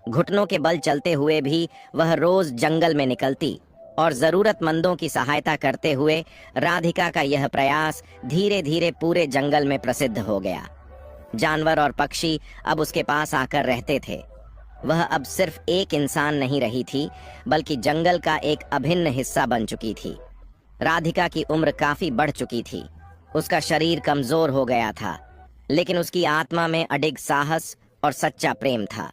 घुटनों के बल चलते हुए भी वह रोज जंगल में निकलती और जरूरतमंदों की सहायता करते हुए राधिका का यह प्रयास धीरे धीरे पूरे जंगल में प्रसिद्ध हो गया। जानवर और पक्षी अब उसके पास आकर रहते थे। वह अब सिर्फ एक इंसान नहीं रही थी, बल्कि जंगल का एक अभिन्न हिस्सा बन चुकी थी। राधिका की उम्र काफी बढ़ चुकी थी। उसका शरीर कमजोर हो गया था, लेकिन उसकी आत्मा में अडिग साहस और सच्चा प्रेम था।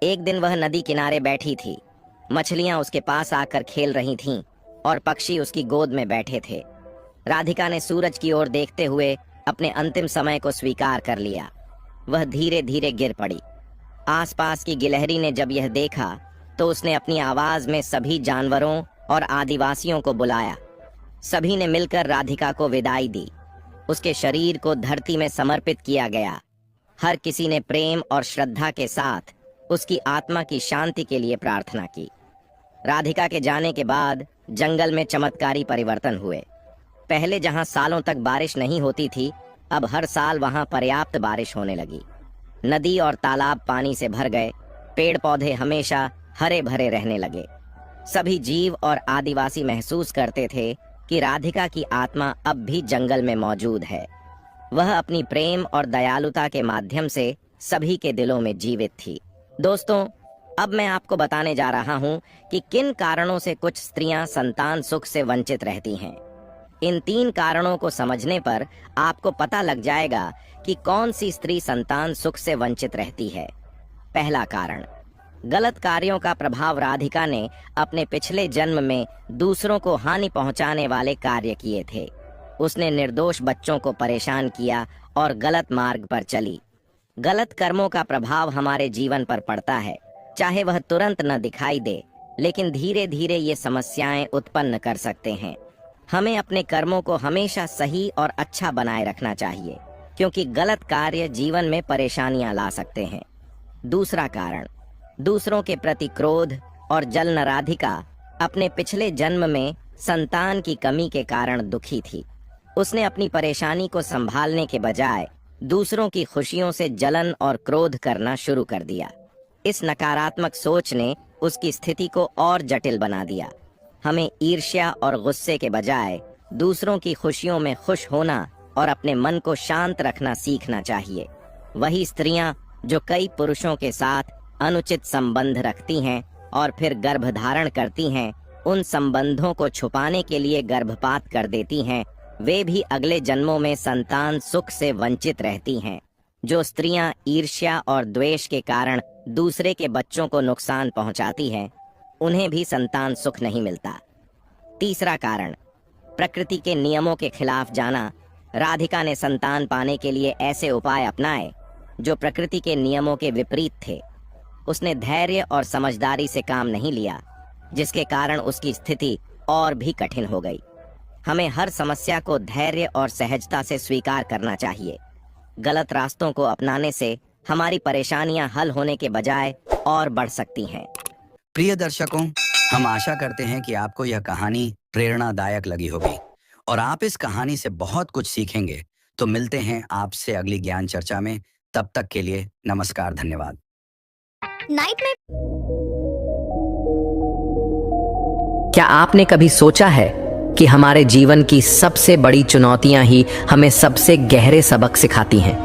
एक दिन वह नदी किनारे बैठी थी। मछलियां उसके पास आकर खेल रही थीं और पक्षी उसकी गोद में बैठे थे। राधिका ने सूरज की ओर देखते हुए अपने अंतिम समय को स्वीकार कर लिया। वह धीरे धीरे गिर पड़ी। आसपास की गिलहरी ने जब यह देखा तो उसने अपनी आवाज में सभी जानवरों और आदिवासियों को बुलाया। सभी ने मिलकर राधिका को विदाई दी। उसके शरीर को धरती में समर्पित किया गया। हर किसी ने प्रेम और श्रद्धा के साथ उसकी आत्मा की शांति के लिए प्रार्थना की। राधिका के जाने के बाद जंगल में चमत्कारी परिवर्तन हुए। पहले जहां सालों तक बारिश नहीं होती थी, अब हर साल वहां पर्याप्त बारिश होने लगी। नदी और तालाब पानी से भर गए। पेड़ पौधे हमेशा हरे भरे रहने लगे। सभी जीव और आदिवासी महसूस करते थे कि राधिका की आत्मा अब भी जंगल में मौजूद है। वह अपनी प्रेम और दयालुता के माध्यम से सभी के दिलों में जीवित थी। दोस्तों, अब मैं आपको बताने जा रहा हूं कि किन कारणों से कुछ स्त्रियां संतान सुख से वंचित रहती हैं। इन 3 कारणों को समझने पर आपको पता लग जाएगा कि कौन सी स्त्री संतान सुख से वंचित रहती है। पहला कारण, गलत कार्यों का प्रभाव। राधिका ने अपने पिछले जन्म में दूसरों को हानि पहुंचाने वाले कार्य किए थे। उसने निर्दोष बच्चों को परेशान किया और गलत मार्ग पर चली। गलत कर्मों का प्रभाव हमारे जीवन पर पड़ता है, चाहे वह तुरंत न दिखाई दे, लेकिन धीरे धीरे ये समस्याएं उत्पन्न कर सकते हैं। हमें अपने कर्मों को हमेशा सही और अच्छा बनाए रखना चाहिए, क्योंकि गलत कार्य जीवन में परेशानियां ला सकते हैं। दूसरा कारण, दूसरों के प्रति क्रोध और जलन। राधिका अपने पिछले जन्म में संतान की कमी के कारण दुखी थी। उसने अपनी परेशानी को संभालने के बजाय दूसरों की खुशियों से जलन और क्रोध करना शुरू कर दिया। इस नकारात्मक सोच ने उसकी स्थिति को और जटिल बना दिया। हमें ईर्ष्या और गुस्से के बजाय दूसरों की खुशियों में खुश होना और अपने मन को शांत रखना सीखना चाहिए। वही स्त्रियां जो कई पुरुषों के साथ अनुचित संबंध रखती हैं और फिर गर्भधारण करती हैं, उन संबंधों को छुपाने के लिए गर्भपात कर देती हैं, वे भी अगले जन्मों में संतान सुख से वंचित रहती हैं। जो स्त्रियां ईर्ष्या और द्वेष के कारण दूसरे के बच्चों को नुकसान पहुंचाती हैं, उन्हें भी संतान सुख नहीं मिलता। तीसरा कारण, प्रकृति के नियमों के खिलाफ जाना। राधिका ने संतान पाने के लिए ऐसे उपाय अपनाए जो प्रकृति के नियमों के विपरीत थे। उसने धैर्य और समझदारी से काम नहीं लिया, जिसके कारण उसकी स्थिति और भी कठिन हो गई। हमें हर समस्या को धैर्य और सहजता से स्वीकार करना चाहिए। गलत रास्तों को अपनाने से हमारी परेशानियां हल होने के बजाय और बढ़ सकती हैं। प्रिय दर्शकों, हम आशा करते हैं कि आपको यह कहानी प्रेरणादायक लगी होगी और आप इस कहानी से बहुत कुछ सीखेंगे। तो मिलते हैं आपसे अगली ज्ञान चर्चा में। तब तक के लिए नमस्कार, धन्यवाद। नाइट में क्या आपने कभी सोचा है कि हमारे जीवन की सबसे बड़ी चुनौतियां ही हमें सबसे गहरे सबक सिखाती हैं?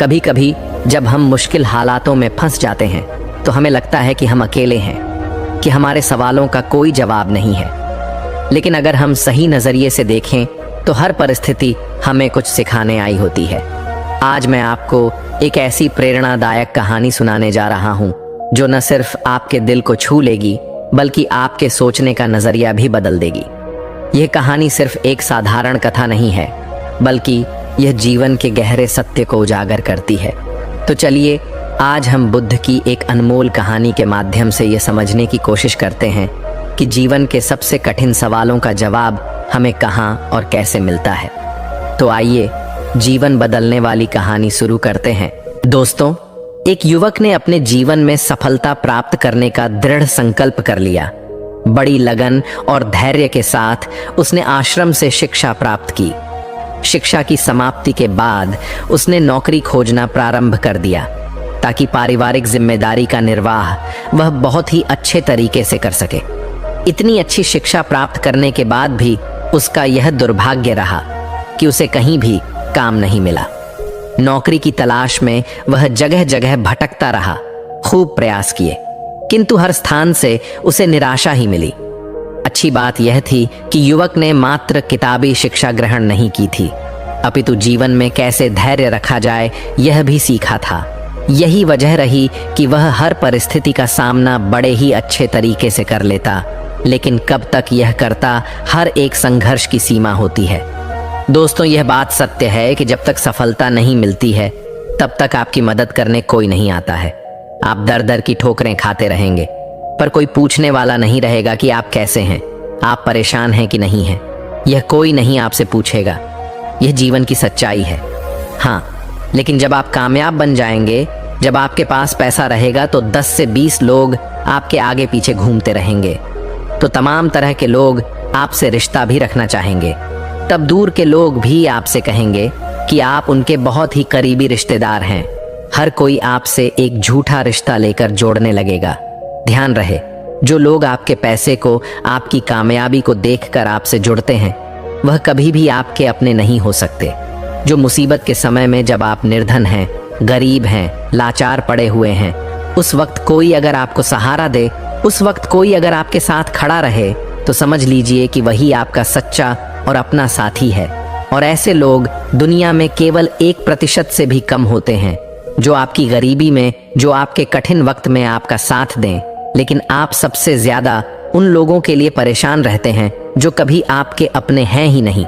कभी कभी जब हम मुश्किल हालातों में फंस जाते हैं तो हमें लगता है कि हम अकेले हैं, कि हमारे सवालों का कोई जवाब नहीं है। लेकिन अगर हम सही नजरिए से देखें तो हर परिस्थिति हमें कुछ सिखाने आई होती है। आज मैं आपको एक ऐसी प्रेरणादायक कहानी सुनाने जा रहा हूं जो न सिर्फ आपके दिल को छू लेगी बल्कि आपके सोचने का नजरिया भी बदल देगी। यह कहानी सिर्फ एक साधारण कथा नहीं है, बल्कि यह जीवन के गहरे सत्य को उजागर करती है। तो चलिए आज हम बुद्ध की एक अनमोल कहानी के माध्यम से यह समझने की कोशिश करते हैं कि जीवन के सबसे कठिन सवालों का जवाब हमें कहां और कैसे मिलता है। तो आइए जीवन बदलने वाली कहानी शुरू करते हैं। दोस्तों, एक युवक ने अपने जीवन में सफलता प्राप्त करने का दृढ़ संकल्प कर लिया। बड़ी लगन और धैर्य के साथ उसने आश्रम से शिक्षा प्राप्त की। शिक्षा की समाप्ति के बाद उसने नौकरी खोजना प्रारंभ कर दिया ताकि पारिवारिक जिम्मेदारी का निर्वाह वह बहुत ही अच्छे तरीके से कर सके। इतनी अच्छी शिक्षा प्राप्त करने के बाद भी उसका यह दुर्भाग्य रहा कि उसे कहीं भी काम नहीं मिला। नौकरी की तलाश में वह जगह जगह भटकता रहा, खूब प्रयास किए, किंतु हर स्थान से उसे निराशा ही मिली। अच्छी बात यह थी कि युवक ने मात्र किताबी शिक्षा ग्रहण नहीं की थी, अपितु जीवन में कैसे धैर्य रखा जाए यह भी सीखा था। यही वजह रही कि वह हर परिस्थिति का सामना बड़े ही अच्छे तरीके से कर लेता। लेकिन कब तक यह करता, हर एक संघर्ष की सीमा होती है। दोस्तों, यह बात सत्य है कि जब तक सफलता नहीं मिलती है तब तक आपकी मदद करने कोई नहीं आता है। आप दर दर की ठोकरें खाते रहेंगे, पर कोई पूछने वाला नहीं रहेगा कि आप कैसे हैं, आप परेशान हैं कि नहीं हैं। यह कोई नहीं आपसे पूछेगा। यह जीवन की सच्चाई है। हाँ, लेकिन जब आप कामयाब बन जाएंगे, जब आपके पास पैसा रहेगा, तो 10 से 20 लोग आपके आगे पीछे घूमते रहेंगे। तो तमाम तरह के लोग आपसे रिश्ता भी रखना चाहेंगे। तब दूर के लोग भी आपसे कहेंगे कि आप उनके बहुत ही करीबी रिश्तेदार हैं। हर कोई आपसे एक झूठा रिश्ता लेकर जोड़ने लगेगा। ध्यान रहे, जो लोग आपके पैसे को, आपकी कामयाबी को देखकर आपसे जुड़ते हैं, वह कभी भी आपके अपने नहीं हो सकते। जो मुसीबत के समय में, जब आप निर्धन हैं, गरीब हैं, लाचार पड़े हुए हैं, उस वक्त कोई अगर आपको सहारा दे, उस वक्त कोई अगर आपके साथ खड़ा रहे, तो समझ लीजिए कि वही आपका सच्चा और अपना साथी है। और ऐसे लोग दुनिया में केवल 1% से भी कम होते हैं, जो आपकी गरीबी में, जो आपके कठिन वक्त में आपका साथ दें। लेकिन आप सबसे ज्यादा उन लोगों के लिए परेशान रहते हैं जो कभी आपके अपने हैं ही नहीं।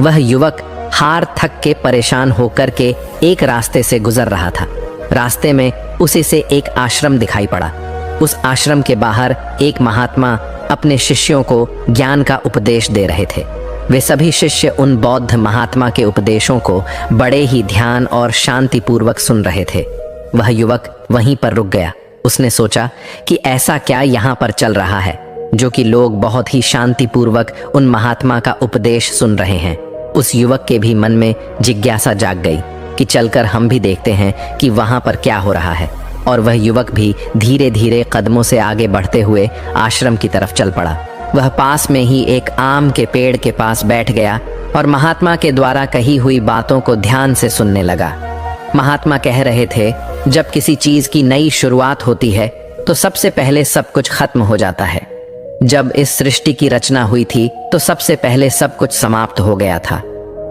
वह युवक हार थक के परेशान होकर के एक रास्ते से गुजर रहा था। रास्ते में उसे से एक आश्रम दिखाई पड़ा। उस आश्रम के बाहर एक महात्मा अपने शिष्यों को ज्ञान का उपदेश दे रहे थे। वे सभी शिष्य उन बौद्ध महात्मा के उपदेशों को बड़े ही ध्यान और शांतिपूर्वक सुन रहे थे। वह युवक वहीं पर रुक गया। उसने सोचा कि ऐसा क्या यहाँ पर चल रहा है जो कि लोग बहुत ही शांतिपूर्वक उन महात्मा का उपदेश सुन रहे हैं। उस युवक के भी मन में जिज्ञासा जाग गई कि चलकर हम भी देखते हैं कि वहां पर क्या हो रहा है। और वह युवक भी धीरे धीरे कदमों से आगे बढ़ते हुए आश्रम की तरफ चल पड़ा। वह पास में ही एक आम के पेड़ के पास बैठ गया और महात्मा के द्वारा कही हुई बातों को ध्यान से सुनने लगा। महात्मा कह रहे थे, जब किसी चीज की नई शुरुआत होती है तो सबसे पहले सब कुछ खत्म हो जाता है। जब इस सृष्टि की रचना हुई थी तो सबसे पहले सब कुछ समाप्त हो गया था।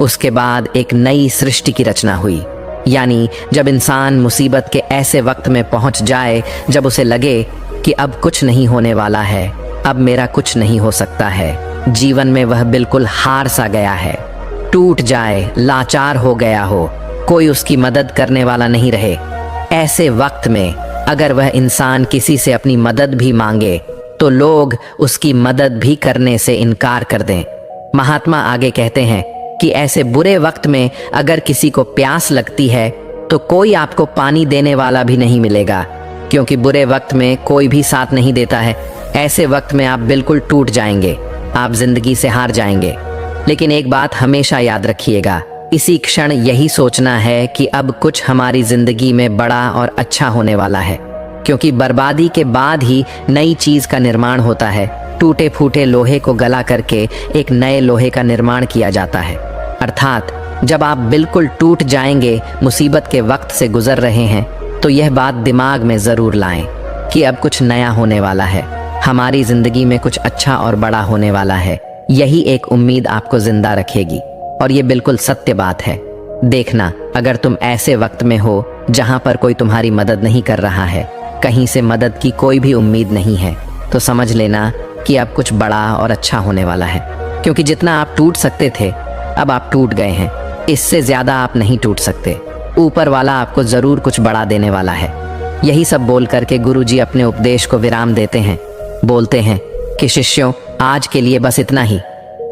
उसके बाद एक नई सृष्टि की रचना हुई। यानी जब इंसान मुसीबत के ऐसे वक्त में पहुंच जाए जब उसे लगे कि अब कुछ नहीं होने वाला है, अब मेरा कुछ नहीं हो सकता है, जीवन में वह बिल्कुल हार सा गया है, टूट जाए, लाचार हो गया हो, कोई उसकी मदद करने वाला नहीं रहे, ऐसे वक्त में अगर वह इंसान किसी से अपनी मदद भी मांगे तो लोग उसकी मदद भी करने से इनकार कर दें। महात्मा आगे कहते हैं कि ऐसे बुरे वक्त में अगर किसी को प्यास लगती है तो कोई आपको पानी देने वाला भी नहीं मिलेगा, क्योंकि बुरे वक्त में कोई भी साथ नहीं देता है। ऐसे वक्त में आप बिल्कुल टूट जाएंगे, आप जिंदगी से हार जाएंगे। लेकिन एक बात हमेशा याद रखिएगा, इसी क्षण यही सोचना है कि अब कुछ हमारी जिंदगी में बड़ा और अच्छा होने वाला है, क्योंकि बर्बादी के बाद ही नई चीज का निर्माण होता है। टूटे फूटे लोहे को गला करके एक नए लोहे का निर्माण किया जाता है। अर्थात जब आप बिल्कुल टूट जाएंगे, मुसीबत के वक्त से गुजर रहे हैं, तो यह बात दिमाग में जरूर लाएं कि अब कुछ नया होने वाला है, हमारी जिंदगी में कुछ अच्छा और बड़ा होने वाला है। यही एक उम्मीद आपको जिंदा रखेगी और ये बिल्कुल सत्य बात है। देखना, अगर तुम ऐसे वक्त में हो जहां पर कोई तुम्हारी मदद नहीं कर रहा है, कहीं से मदद की कोई भी उम्मीद नहीं है, तो समझ लेना कि अब कुछ बड़ा और अच्छा होने वाला है। क्योंकि जितना आप टूट सकते थे, अब आप टूट गए हैं। इससे ज्यादा आप नहीं टूट सकते। ऊपर वाला आपको जरूर कुछ बड़ा देने वाला है। यही सब बोल करके गुरुजी अपने उपदेश को विराम देते हैं। बोलते हैं कि शिष्यों, आज के लिए बस इतना ही।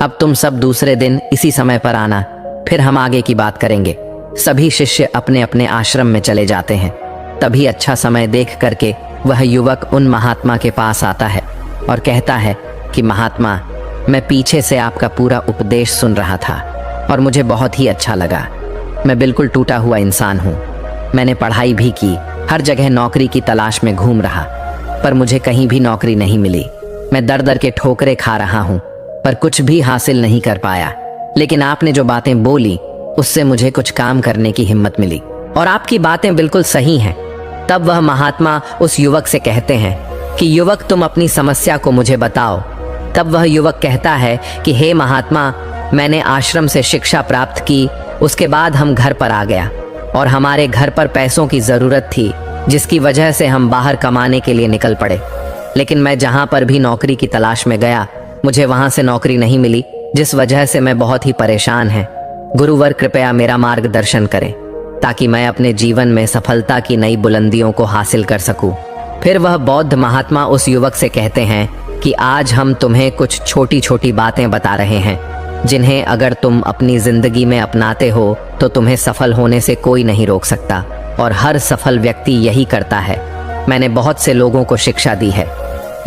अब तुम सब दूसरे दिन इसी समय पर आना, फिर हम आगे की बात करेंगे। सभी शिष्य अपने अपने आश्रम में चले जाते हैं। तभी अच्छा समय देख करके वह युवक उन महात्मा के पास आता है और कहता है कि महात्मा, मैं पीछे से आपका पूरा उपदेश सुन रहा था और मुझे बहुत ही अच्छा लगा। मैं बिल्कुल टूटा हुआ इंसान हूँ। मैंने पढ़ाई भी की, हर जगह नौकरी की तलाश में घूम रहा, पर मुझे कहीं भी नौकरी नहीं मिली। मैं दर दर के ठोकरे खा रहा हूँ, पर कुछ भी हासिल नहीं कर पाया। लेकिन आपने जो बातें बोली, उससे मुझे कुछ काम करने की हिम्मत मिली और आपकी बातें बिल्कुल सही हैं। तब वह महात्मा उस युवक से कहते हैं कि युवक, तुम अपनी समस्या को मुझे बताओ। तब वह युवक कहता है कि हे महात्मा, मैंने आश्रम से शिक्षा प्राप्त की, उसके बाद हम घर पर आ गया और हमारे घर पर पैसों की जरूरत थी, जिसकी वजह से हम बाहर कमाने के लिए निकल पड़े। लेकिन मैं जहां पर भी नौकरी की तलाश में गया, मुझे वहां से नौकरी नहीं मिली, जिस वजह से मैं बहुत ही परेशान है। गुरुवर, कृपया मेरा मार्गदर्शन करें। ताकि मैं अपने जीवन में सफलता की नई बुलंदियों को हासिल कर सकूं। फिर वह बौद्ध महात्मा उस युवक से कहते हैं कि आज हम तुम्हें कुछ छोटी छोटी बातें बता रहे हैं जिन्हें अगर तुम अपनी जिंदगी में अपनाते हो तो तुम्हें सफल होने से कोई नहीं रोक सकता, और हर सफल व्यक्ति यही करता है। मैंने बहुत से लोगों को शिक्षा दी है,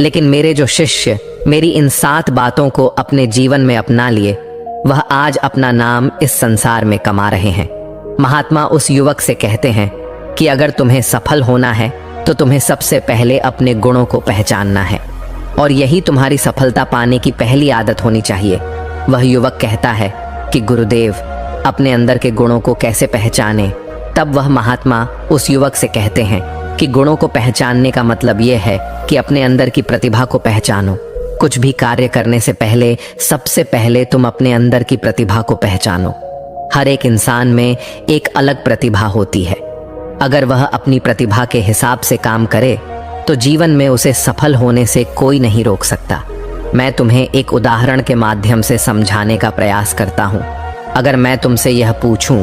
लेकिन मेरे जो शिष्य मेरी इन 7 बातों को अपने जीवन में अपना लिए, वह आज अपना नाम इस संसार में कमा रहे हैं। महात्मा उस युवक से कहते हैं कि अगर तुम्हें सफल होना है तो तुम्हें सबसे पहले अपने गुणों को पहचानना है, और यही तुम्हारी सफलता पाने की पहली आदत होनी चाहिए। वह युवक कहता है कि गुरुदेव, अपने अंदर के गुणों को कैसे पहचाने? तब वह महात्मा उस युवक से कहते हैं कि गुणों को पहचानने का मतलब यह है कि अपने अंदर की प्रतिभा को पहचानो। कुछ भी कार्य करने से पहले सबसे पहले तुम अपने अंदर की प्रतिभा को पहचानो। हर एक इंसान में एक अलग प्रतिभा होती है। अगर वह अपनी प्रतिभा के हिसाब से काम करे तो जीवन में उसे सफल होने से कोई नहीं रोक सकता। मैं तुम्हें एक उदाहरण के माध्यम से समझाने का प्रयास करता हूँ। अगर मैं तुमसे यह पूछूं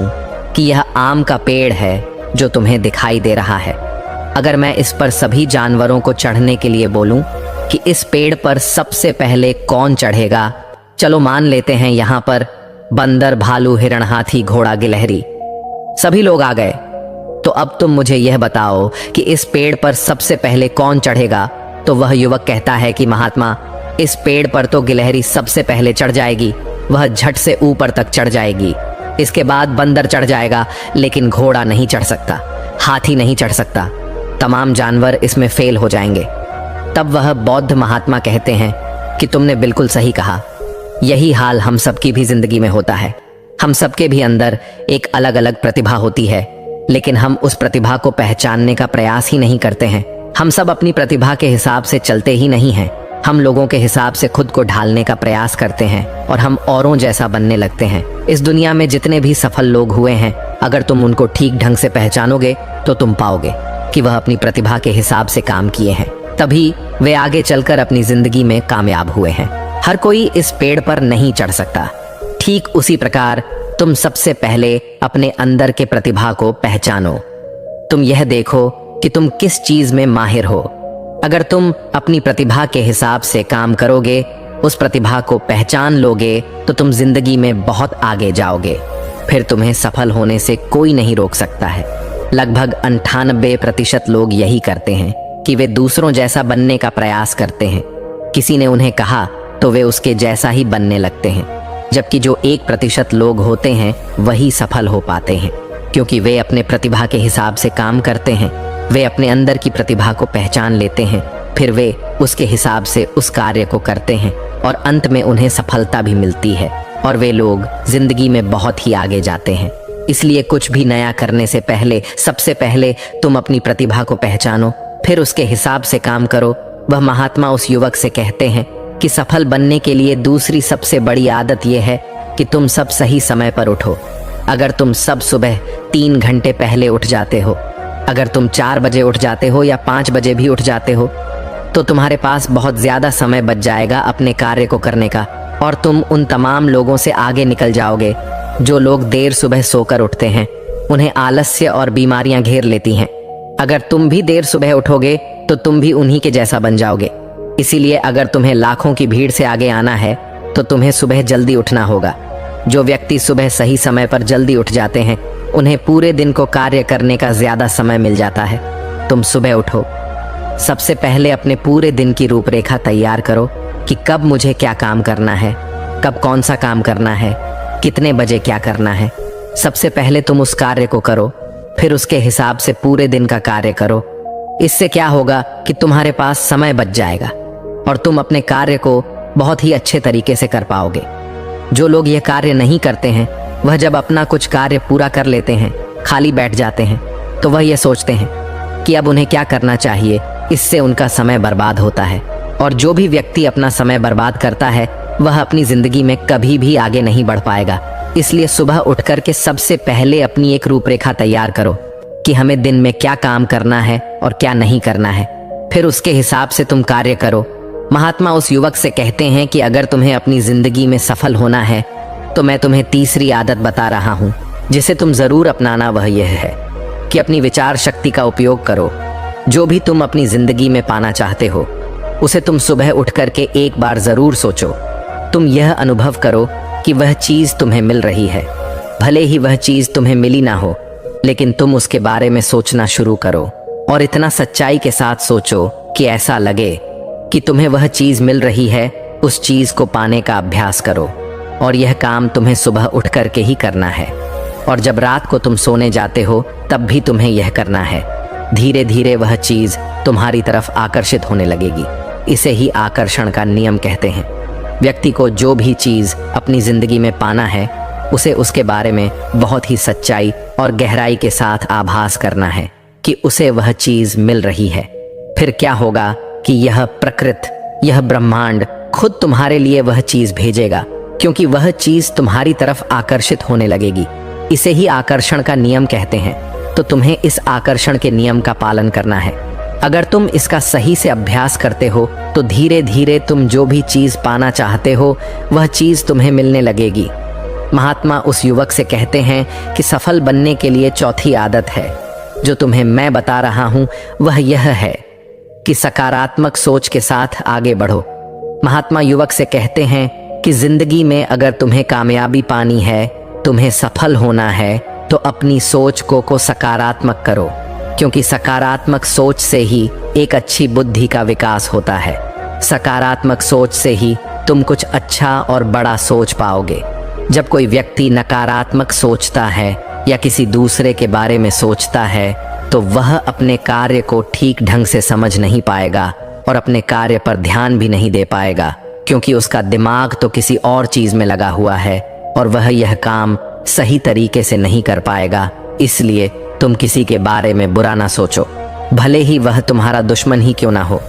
कि यह आम का पेड़ है जो तुम्हें दिखाई दे रहा है, अगर मैं इस पर सभी जानवरों को चढ़ने के लिए बोलूं कि इस पेड़ पर सबसे पहले कौन चढ़ेगा? चलो मान लेते हैं यहाँ पर बंदर, भालू, हिरण, हाथी, घोड़ा, गिलहरी, सभी लोग आ गए। तो अब तुम मुझे यह बताओ कि इस पेड़ पर सबसे पहले कौन चढ़ेगा? तो वह युवक कहता है कि महात्मा, इस पेड़ पर तो गिलहरी सबसे पहले चढ़ जाएगी, वह झट से ऊपर तक चढ़ जाएगी। इसके बाद बंदर चढ़ जाएगा, लेकिन घोड़ा नहीं चढ़ सकता, हाथी नहीं चढ़ सकता, तमाम जानवर इसमें फेल हो जाएंगे। तब वह बौद्ध महात्मा कहते हैं कि तुमने बिल्कुल सही कहा। यही हाल हम सबकी भी जिंदगी में होता है। हम सबके भी अंदर एक अलग अलग प्रतिभा होती है, लेकिन हम उस प्रतिभा को पहचानने का प्रयास ही नहीं करते हैं। हम सब अपनी प्रतिभा के हिसाब से चलते ही नहीं हैं। हम लोगों के हिसाब से खुद को ढालने का प्रयास करते हैं और हम औरों जैसा बनने लगते हैं। इस दुनिया में जितने भी सफल लोग हुए हैं, अगर तुम उनको ठीक ढंग से पहचानोगे तो तुम पाओगे कि वह अपनी प्रतिभा के हिसाब से काम किए हैं, तभी वे आगे चलकर अपनी जिंदगी में कामयाब हुए हैं। हर कोई इस पेड़ पर नहीं चढ़ सकता। ठीक उसी प्रकार तुम सबसे पहले अपने अंदर के प्रतिभा को पहचानो। तुम यह देखो कि तुम किस चीज में माहिर हो। अगर तुम अपनी प्रतिभा के हिसाब से काम करोगे, उस प्रतिभा को पहचान लोगे, तो तुम जिंदगी में बहुत आगे जाओगे। फिर तुम्हें सफल होने से कोई नहीं रोक सकता है। लगभग 98% लोग यही करते हैं कि वे दूसरों जैसा बनने का प्रयास करते हैं। किसी ने उन्हें कहा तो वे उसके जैसा ही बनने लगते हैं, जबकि जो 1% लोग होते हैं वही सफल हो पाते हैं, क्योंकि वे अपने प्रतिभा के हिसाब से काम करते हैं। वे अपने अंदर की प्रतिभा को पहचान लेते हैं, फिर वे उसके हिसाब से उस कार्य को करते हैं और अंत में उन्हें सफलता भी मिलती है और वे लोग जिंदगी में बहुत ही आगे जाते हैं। इसलिए कुछ भी नया करने से पहले सबसे पहले तुम अपनी प्रतिभा को पहचानो, फिर उसके हिसाब से काम करो। वह महात्मा उस युवक से कहते हैं कि सफल बनने के लिए दूसरी सबसे बड़ी आदत यह है कि तुम सब सही समय पर उठो। अगर तुम सब सुबह 3 घंटे पहले उठ जाते हो, अगर तुम 4 बजे उठ जाते हो या 5 बजे भी उठ जाते हो, तो तुम्हारे पास बहुत ज्यादा समय बच जाएगा अपने कार्य को करने का, और तुम उन तमाम लोगों से आगे निकल जाओगे जो लोग देर सुबह सोकर उठते हैं। उन्हें आलस्य और बीमारियां घेर लेती हैं। अगर तुम भी देर सुबह उठोगे तो तुम भी उन्हीं के जैसा बन जाओगे। इसीलिए अगर तुम्हें लाखों की भीड़ से आगे आना है तो तुम्हें सुबह जल्दी उठना होगा। जो व्यक्ति सुबह सही समय पर जल्दी उठ जाते हैं, उन्हें पूरे दिन को कार्य करने का ज्यादा समय मिल जाता है। तुम सुबह उठो, सबसे पहले अपने पूरे दिन की रूपरेखा तैयार करो कि कब मुझे क्या काम करना है, कब कौन सा काम करना है, कितने बजे क्या करना है। सबसे पहले तुम उस कार्य को करो, फिर उसके हिसाब से पूरे दिन का कार्य करो। इससे क्या होगा कि तुम्हारे पास समय बच जाएगा और तुम अपने कार्य को बहुत ही अच्छे तरीके से कर पाओगे। जो लोग ये कार्य नहीं करते हैं, वह जब अपना कुछ कार्य पूरा कर लेते हैं, खाली बैठ जाते हैं, तो वह ये सोचते हैं कि अब उन्हें क्या करना चाहिए। इससे उनका समय बर्बाद होता है, और जो भी व्यक्ति अपना समय बर्बाद करता है वह अपनी जिंदगी में कभी भी आगे नहीं बढ़ पाएगा। इसलिए सुबह उठकर के सबसे पहले अपनी एक रूपरेखा तैयार करो कि हमें दिन में क्या काम करना है और क्या नहीं करना है, फिर उसके हिसाब से तुम कार्य करो। महात्मा उस युवक से कहते हैं कि अगर तुम्हें अपनी जिंदगी में सफल होना है तो मैं तुम्हें तीसरी आदत बता रहा हूँ जिसे तुम जरूर अपनाना वह यह है कि अपनी विचार शक्ति का उपयोग करो। जो भी तुम अपनी जिंदगी में पाना चाहते हो उसे तुम सुबह उठ करके एक बार जरूर सोचो। तुम यह अनुभव करो कि वह चीज तुम्हें मिल रही है। भले ही वह चीज तुम्हें मिली ना हो, लेकिन तुम उसके बारे में सोचना शुरू करो और इतना सच्चाई के साथ सोचो कि ऐसा लगे कि तुम्हें वह चीज मिल रही है। उस चीज को पाने का अभ्यास करो और यह काम तुम्हें सुबह उठ करके ही करना है। और जब रात को तुम सोने जाते हो तब भी तुम्हें यह करना है। धीरे धीरे वह चीज तुम्हारी तरफ आकर्षित होने लगेगी। इसे ही आकर्षण का नियम कहते हैं। व्यक्ति को जो भी चीज अपनी जिंदगी में पाना है उसे उसके बारे में बहुत ही सच्चाई और गहराई के साथ आभास करना है कि उसे वह चीज मिल रही है। फिर क्या होगा कि यह प्रकृति, यह ब्रह्मांड खुद तुम्हारे लिए वह चीज भेजेगा, क्योंकि वह चीज तुम्हारी तरफ आकर्षित होने लगेगी। इसे ही आकर्षण का नियम कहते हैं। तो तुम्हें इस आकर्षण के नियम का पालन करना है। अगर तुम इसका सही से अभ्यास करते हो तो धीरे धीरे तुम जो भी चीज पाना चाहते हो वह चीज तुम्हें मिलने लगेगी। महात्मा उस युवक से कहते हैं कि सफल बनने के लिए चौथी आदत है जो तुम्हें मैं बता रहा हूं, वह यह है कि सकारात्मक सोच के साथ आगे बढ़ो। महात्मा युवक से कहते हैं कि जिंदगी में अगर तुम्हें कामयाबी पानी है, तुम्हें सफल होना है, तो अपनी सोच को सकारात्मक करो, क्योंकि सकारात्मक सोच से ही एक अच्छी बुद्धि का विकास होता है। सकारात्मक सोच से ही तुम कुछ अच्छा और बड़ा सोच पाओगे। जब कोई व्यक्ति नकारात्मक सोचता है या किसी दूसरे के बारे में सोचता है तो वह अपने कार्य को ठीक ढंग से समझ नहीं पाएगा और अपने कार्य पर ध्यान भी नहीं दे पाएगा, क्योंकि उसका दिमाग तो किसी और चीज में लगा हुआ है और वह यह काम सही तरीके से नहीं कर पाएगा। इसलिए तुम किसी के बारे में बुरा ना सोचो, भले ही वह तुम्हारा दुश्मन ही क्यों ना हो।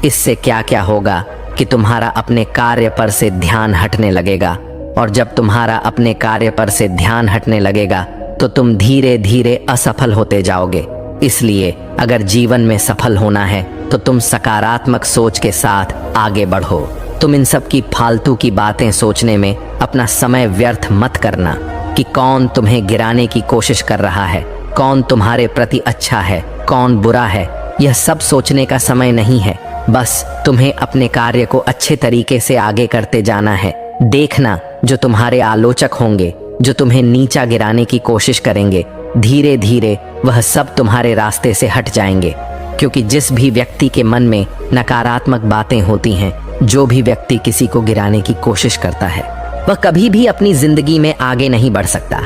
इससे क्या क्या होगा कि तुम्हारा अपने कार्य पर से ध्यान हटने लगेगा, और जब तुम्हारा अपने कार्य पर से ध्यान हटने लगेगा तो तुम धीरे धीरे असफल होते जाओगे। इसलिए अगर जीवन में सफल होना है तो तुम सकारात्मक सोच के साथ आगे बढ़ो। तुम इन सब की फालतू की बातें सोचने में अपना समय व्यर्थ मत करना कि कौन तुम्हें गिराने की कोशिश कर रहा है, कौन तुम्हारे प्रति अच्छा है, कौन बुरा है। यह सब सोचने का समय नहीं है। बस तुम्हें अपने कार्य को अच्छे तरीके से आगे करते जाना है। देखना, जो तुम्हारे आलोचक होंगे, जो तुम्हें नीचा गिराने की कोशिश करेंगे, धीरे धीरे वह सब तुम्हारे रास्ते से हट जाएंगे। क्योंकि जिस भी व्यक्ति के मन में नकारात्मक बातें होती हैं, जो भी व्यक्ति किसी को गिराने की कोशिश करता है, वह कभी भी अपनी जिंदगी में आगे नहीं बढ़ सकता।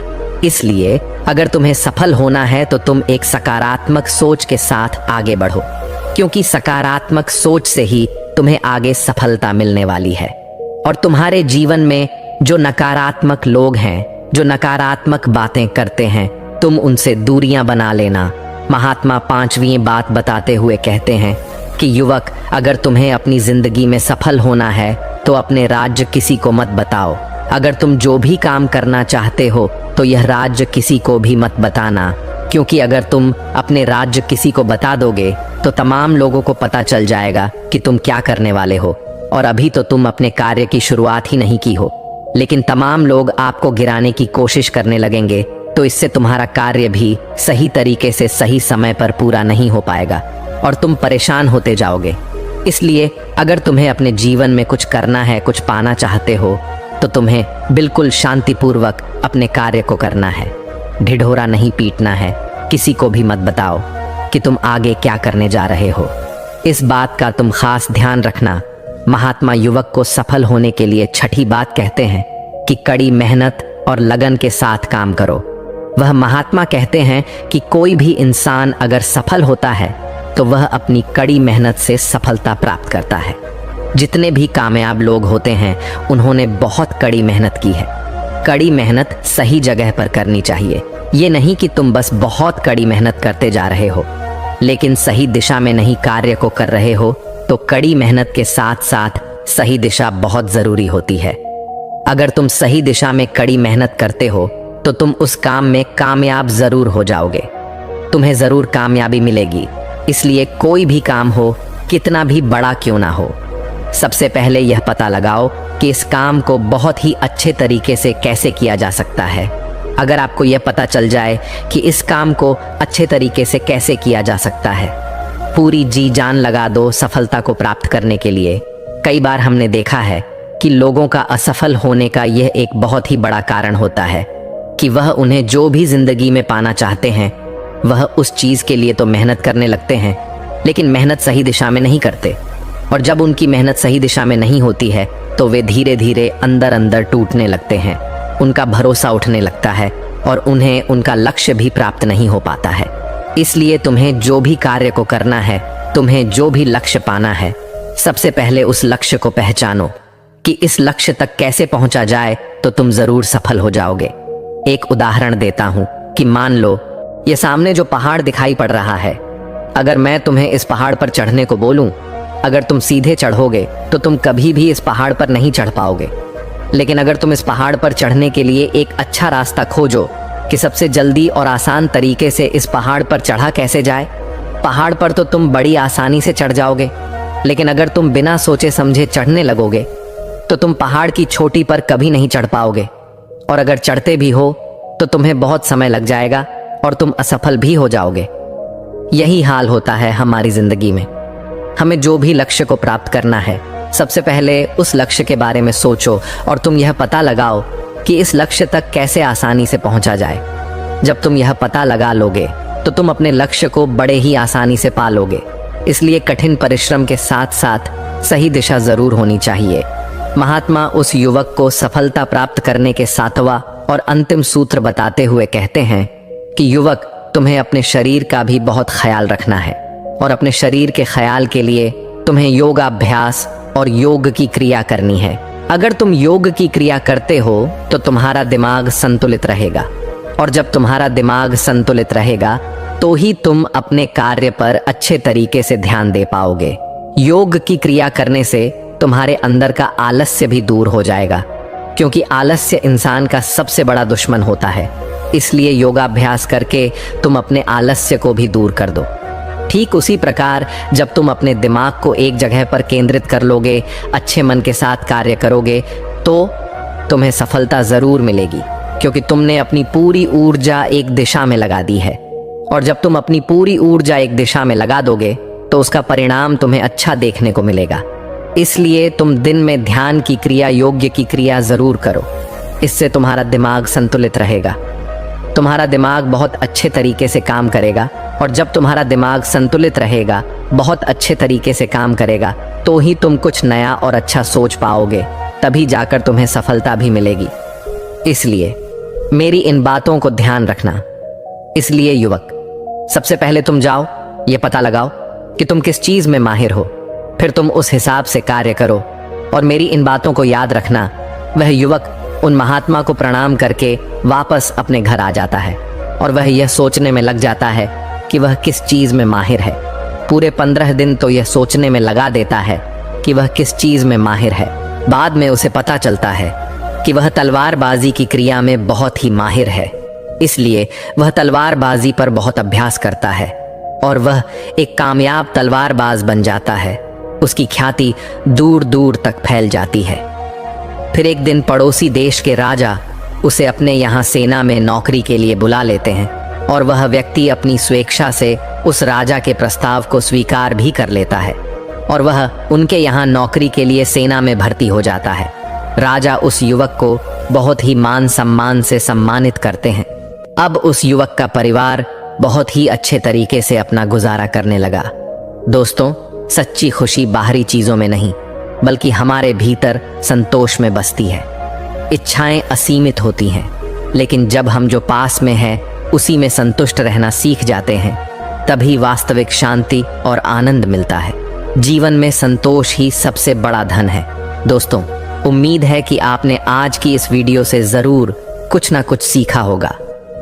इसलिए अगर तुम्हें सफल होना है तो तुम एक सकारात्मक सोच के साथ आगे बढ़ो, क्योंकि सकारात्मक सोच से ही तुम्हें आगे सफलता मिलने वाली है। और तुम्हारे जीवन में जो नकारात्मक लोग हैं, जो नकारात्मक बातें करते हैं, तुम उनसे दूरियां बना लेना। महात्मा पांचवी बात बताते हुए कहते हैं कि युवक, अगर तुम्हें अपनी जिंदगी में सफल होना है तो अपने राज्य किसी को मत बताओ। अगर तुम जो भी काम करना चाहते हो तो यह राज्य किसी को भी मत बताना, क्योंकि अगर तुम अपने राज्य किसी को बता दोगे तो तमाम लोगों को पता चल जाएगा कि तुम क्या करने वाले हो। और अभी तो तुम अपने कार्य की शुरुआत ही नहीं की हो, लेकिन तमाम लोग आपको गिराने की कोशिश करने लगेंगे, तो इससे तुम्हारा कार्य भी सही तरीके से सही समय पर पूरा नहीं हो पाएगा और तुम परेशान होते जाओगे। इसलिए अगर तुम्हें अपने जीवन में कुछ करना है, कुछ पाना चाहते हो, तो तुम्हें बिल्कुल शांतिपूर्वक अपने कार्य को करना है। ढिढोरा नहीं पीटना है। किसी को भी मत बताओ कि तुम आगे क्या करने जा रहे हो। इस बात का तुम खास ध्यान रखना। महात्मा युवक को सफल होने के लिए छठी बात कहते हैं कि कड़ी मेहनत और लगन के साथ काम करो। वह महात्मा कहते हैं कि कोई भी इंसान अगर सफल होता है तो वह अपनी कड़ी मेहनत से सफलता प्राप्त करता है। जितने भी कामयाब लोग होते हैं उन्होंने बहुत कड़ी मेहनत की है। कड़ी मेहनत सही जगह पर करनी चाहिए। ये नहीं कि तुम बस बहुत कड़ी मेहनत करते जा रहे हो लेकिन सही दिशा में नहीं कार्य को कर रहे हो, तो कड़ी मेहनत के साथ साथ सही दिशा बहुत जरूरी होती है। अगर तुम सही दिशा में कड़ी मेहनत करते हो तो तुम उस काम में कामयाब जरूर हो जाओगे। तुम्हें जरूर कामयाबी मिलेगी। इसलिए कोई भी काम हो, कितना भी बड़ा क्यों ना हो, सबसे पहले यह पता लगाओ कि इस काम को बहुत ही अच्छे तरीके से कैसे किया जा सकता है। अगर आपको यह पता चल जाए कि इस काम को अच्छे तरीके से कैसे किया जा सकता है। पूरी जी जान लगा दो सफलता को प्राप्त करने के लिए। कई बार हमने देखा है कि लोगों का असफल होने का यह एक बहुत ही बड़ा कारण होता है कि वह उन्हें जो भी जिंदगी में पाना चाहते हैं वह उस चीज के लिए तो मेहनत करने लगते हैं, लेकिन मेहनत सही दिशा में नहीं करते। और जब उनकी मेहनत सही दिशा में नहीं होती है तो वे धीरे धीरे अंदर अंदर टूटने लगते हैं, उनका भरोसा उठने लगता है और उन्हें उनका लक्ष्य भी प्राप्त नहीं हो पाता है। इसलिए तुम्हें जो भी कार्य को करना है, तुम्हें जो भी लक्ष्य पाना है, सबसे पहले उस लक्ष्य को पहचानो कि इस लक्ष्य तक कैसे पहुंचा जाए तो तुम जरूर सफल हो जाओगे। एक उदाहरण देता हूं कि मान लो ये सामने जो पहाड़ दिखाई पड़ रहा है, अगर मैं तुम्हें इस पहाड़ पर चढ़ने को बोलूं, अगर तुम सीधे चढ़ोगे तो तुम कभी भी इस पहाड़ पर नहीं चढ़ पाओगे। लेकिन अगर तुम इस पहाड़ पर चढ़ने के लिए एक अच्छा रास्ता खोजो कि सबसे जल्दी और आसान तरीके से इस पहाड़ पर चढ़ा कैसे जाए, पहाड़ पर तो तुम बड़ी आसानी से चढ़ जाओगे। लेकिन अगर तुम बिना सोचे समझे चढ़ने लगोगे तो तुम पहाड़ की चोटी पर कभी नहीं चढ़ पाओगे, और अगर चढ़ते भी हो तो तुम्हें बहुत समय लग जाएगा और तुम असफल भी हो जाओगे। यही हाल होता है हमारी जिंदगी में। हमें जो भी लक्ष्य को प्राप्त करना है, सबसे पहले उस लक्ष्य के बारे में सोचो और तुम यह पता लगाओ कि इस लक्ष्य तक कैसे आसानी से पहुंचा जाए। जब तुम यह पता लगा लोगे तो तुम अपने लक्ष्य को बड़े ही आसानी से पा लोगे। इसलिए कठिन परिश्रम के साथ साथ सही दिशा जरूर होनी चाहिए। महात्मा उस युवक को सफलता प्राप्त करने के 7वां और अंतिम सूत्र बताते हुए कहते हैं कि युवक, तुम्हें अपने शरीर का भी बहुत ख्याल रखना है, और अपने शरीर के ख्याल के लिए तुम्हें योगाभ्यास और योग की क्रिया करनी है। अगर तुम योग की क्रिया करते हो तो तुम्हारा दिमाग संतुलित रहेगा, और जब तुम्हारा दिमाग संतुलित रहेगा तो ही तुम अपने कार्य पर अच्छे तरीके से ध्यान दे पाओगे। योग की क्रिया करने से तुम्हारे अंदर का आलस्य भी दूर हो जाएगा, क्योंकि आलस्य इंसान का सबसे बड़ा दुश्मन होता है। इसलिए योगाभ्यास करके तुम अपने आलस्य को भी दूर कर दो। ठीक उसी प्रकार जब तुम अपने दिमाग को एक जगह पर केंद्रित कर लोगे, अच्छे मन के साथ कार्य करोगे, तो तुम्हें सफलता जरूर मिलेगी, क्योंकि तुमने अपनी पूरी ऊर्जा एक दिशा में लगा दी है। और जब तुम अपनी पूरी ऊर्जा एक दिशा में लगा दोगे तो उसका परिणाम तुम्हें अच्छा देखने को मिलेगा। इसलिए तुम दिन में ध्यान की क्रिया, योग्य की क्रिया जरूर करो। इससे तुम्हारा दिमाग संतुलित रहेगा, तुम्हारा दिमाग बहुत अच्छे तरीके से काम करेगा, और जब तुम्हारा दिमाग संतुलित रहेगा, बहुत अच्छे तरीके से काम करेगा, तो ही तुम कुछ नया और अच्छा सोच पाओगे, तभी जाकर तुम्हें सफलता भी मिलेगी। इसलिए मेरी इन बातों को ध्यान रखना। इसलिए युवक, सबसे पहले तुम जाओ, ये पता लगाओ कि तुम किस चीज में माहिर हो, फिर तुम उस हिसाब से कार्य करो। और मेरी इन बातों को याद रखना। वह युवक उन महात्मा को प्रणाम करके वापस अपने घर आ जाता है, और वह यह सोचने में लग जाता है कि वह किस चीज में माहिर है। पूरे 15 दिन तो यह सोचने में लगा देता है कि वह किस चीज में माहिर है। बाद में उसे पता चलता है कि वह तलवारबाजी की क्रिया में बहुत ही माहिर है। इसलिए वह तलवारबाजी पर बहुत अभ्यास करता है और वह एक कामयाब तलवारबाज बन जाता है। उसकी ख्याति दूर दूर तक फैल जाती है। फिर एक दिन पड़ोसी देश के राजा उसे अपने यहाँ सेना में नौकरी के लिए बुला लेते हैं, और वह व्यक्ति अपनी स्वेच्छा से उस राजा के प्रस्ताव को स्वीकार भी कर लेता है, और वह उनके यहाँ नौकरी के लिए सेना में भर्ती हो जाता है। राजा उस युवक को बहुत ही मान सम्मान से सम्मानित करते हैं। अब उस युवक का परिवार बहुत ही अच्छे तरीके से अपना गुजारा करने लगा। दोस्तों, सच्ची खुशी बाहरी चीजों में नहीं, बल्कि हमारे भीतर संतोष में बसती है। इच्छाएं असीमित होती हैं, लेकिन जब हम जो पास में है उसी में संतुष्ट रहना सीख जाते हैं, तभी वास्तविक शांति और आनंद मिलता है। जीवन में संतोष ही सबसे बड़ा धन है। दोस्तों, उम्मीद है कि आपने आज की इस वीडियो से जरूर कुछ ना कुछ सीखा होगा।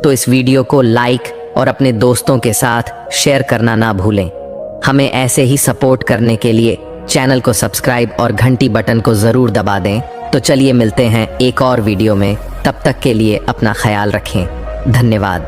तो इस वीडियो को लाइक और अपने दोस्तों के साथ शेयर करना ना भूलें। हमें ऐसे ही सपोर्ट करने के लिए चैनल को सब्सक्राइब और घंटी बटन को जरूर दबा दें। तो चलिए मिलते हैं एक और वीडियो में। तब तक के लिए अपना ख्याल रखें। धन्यवाद।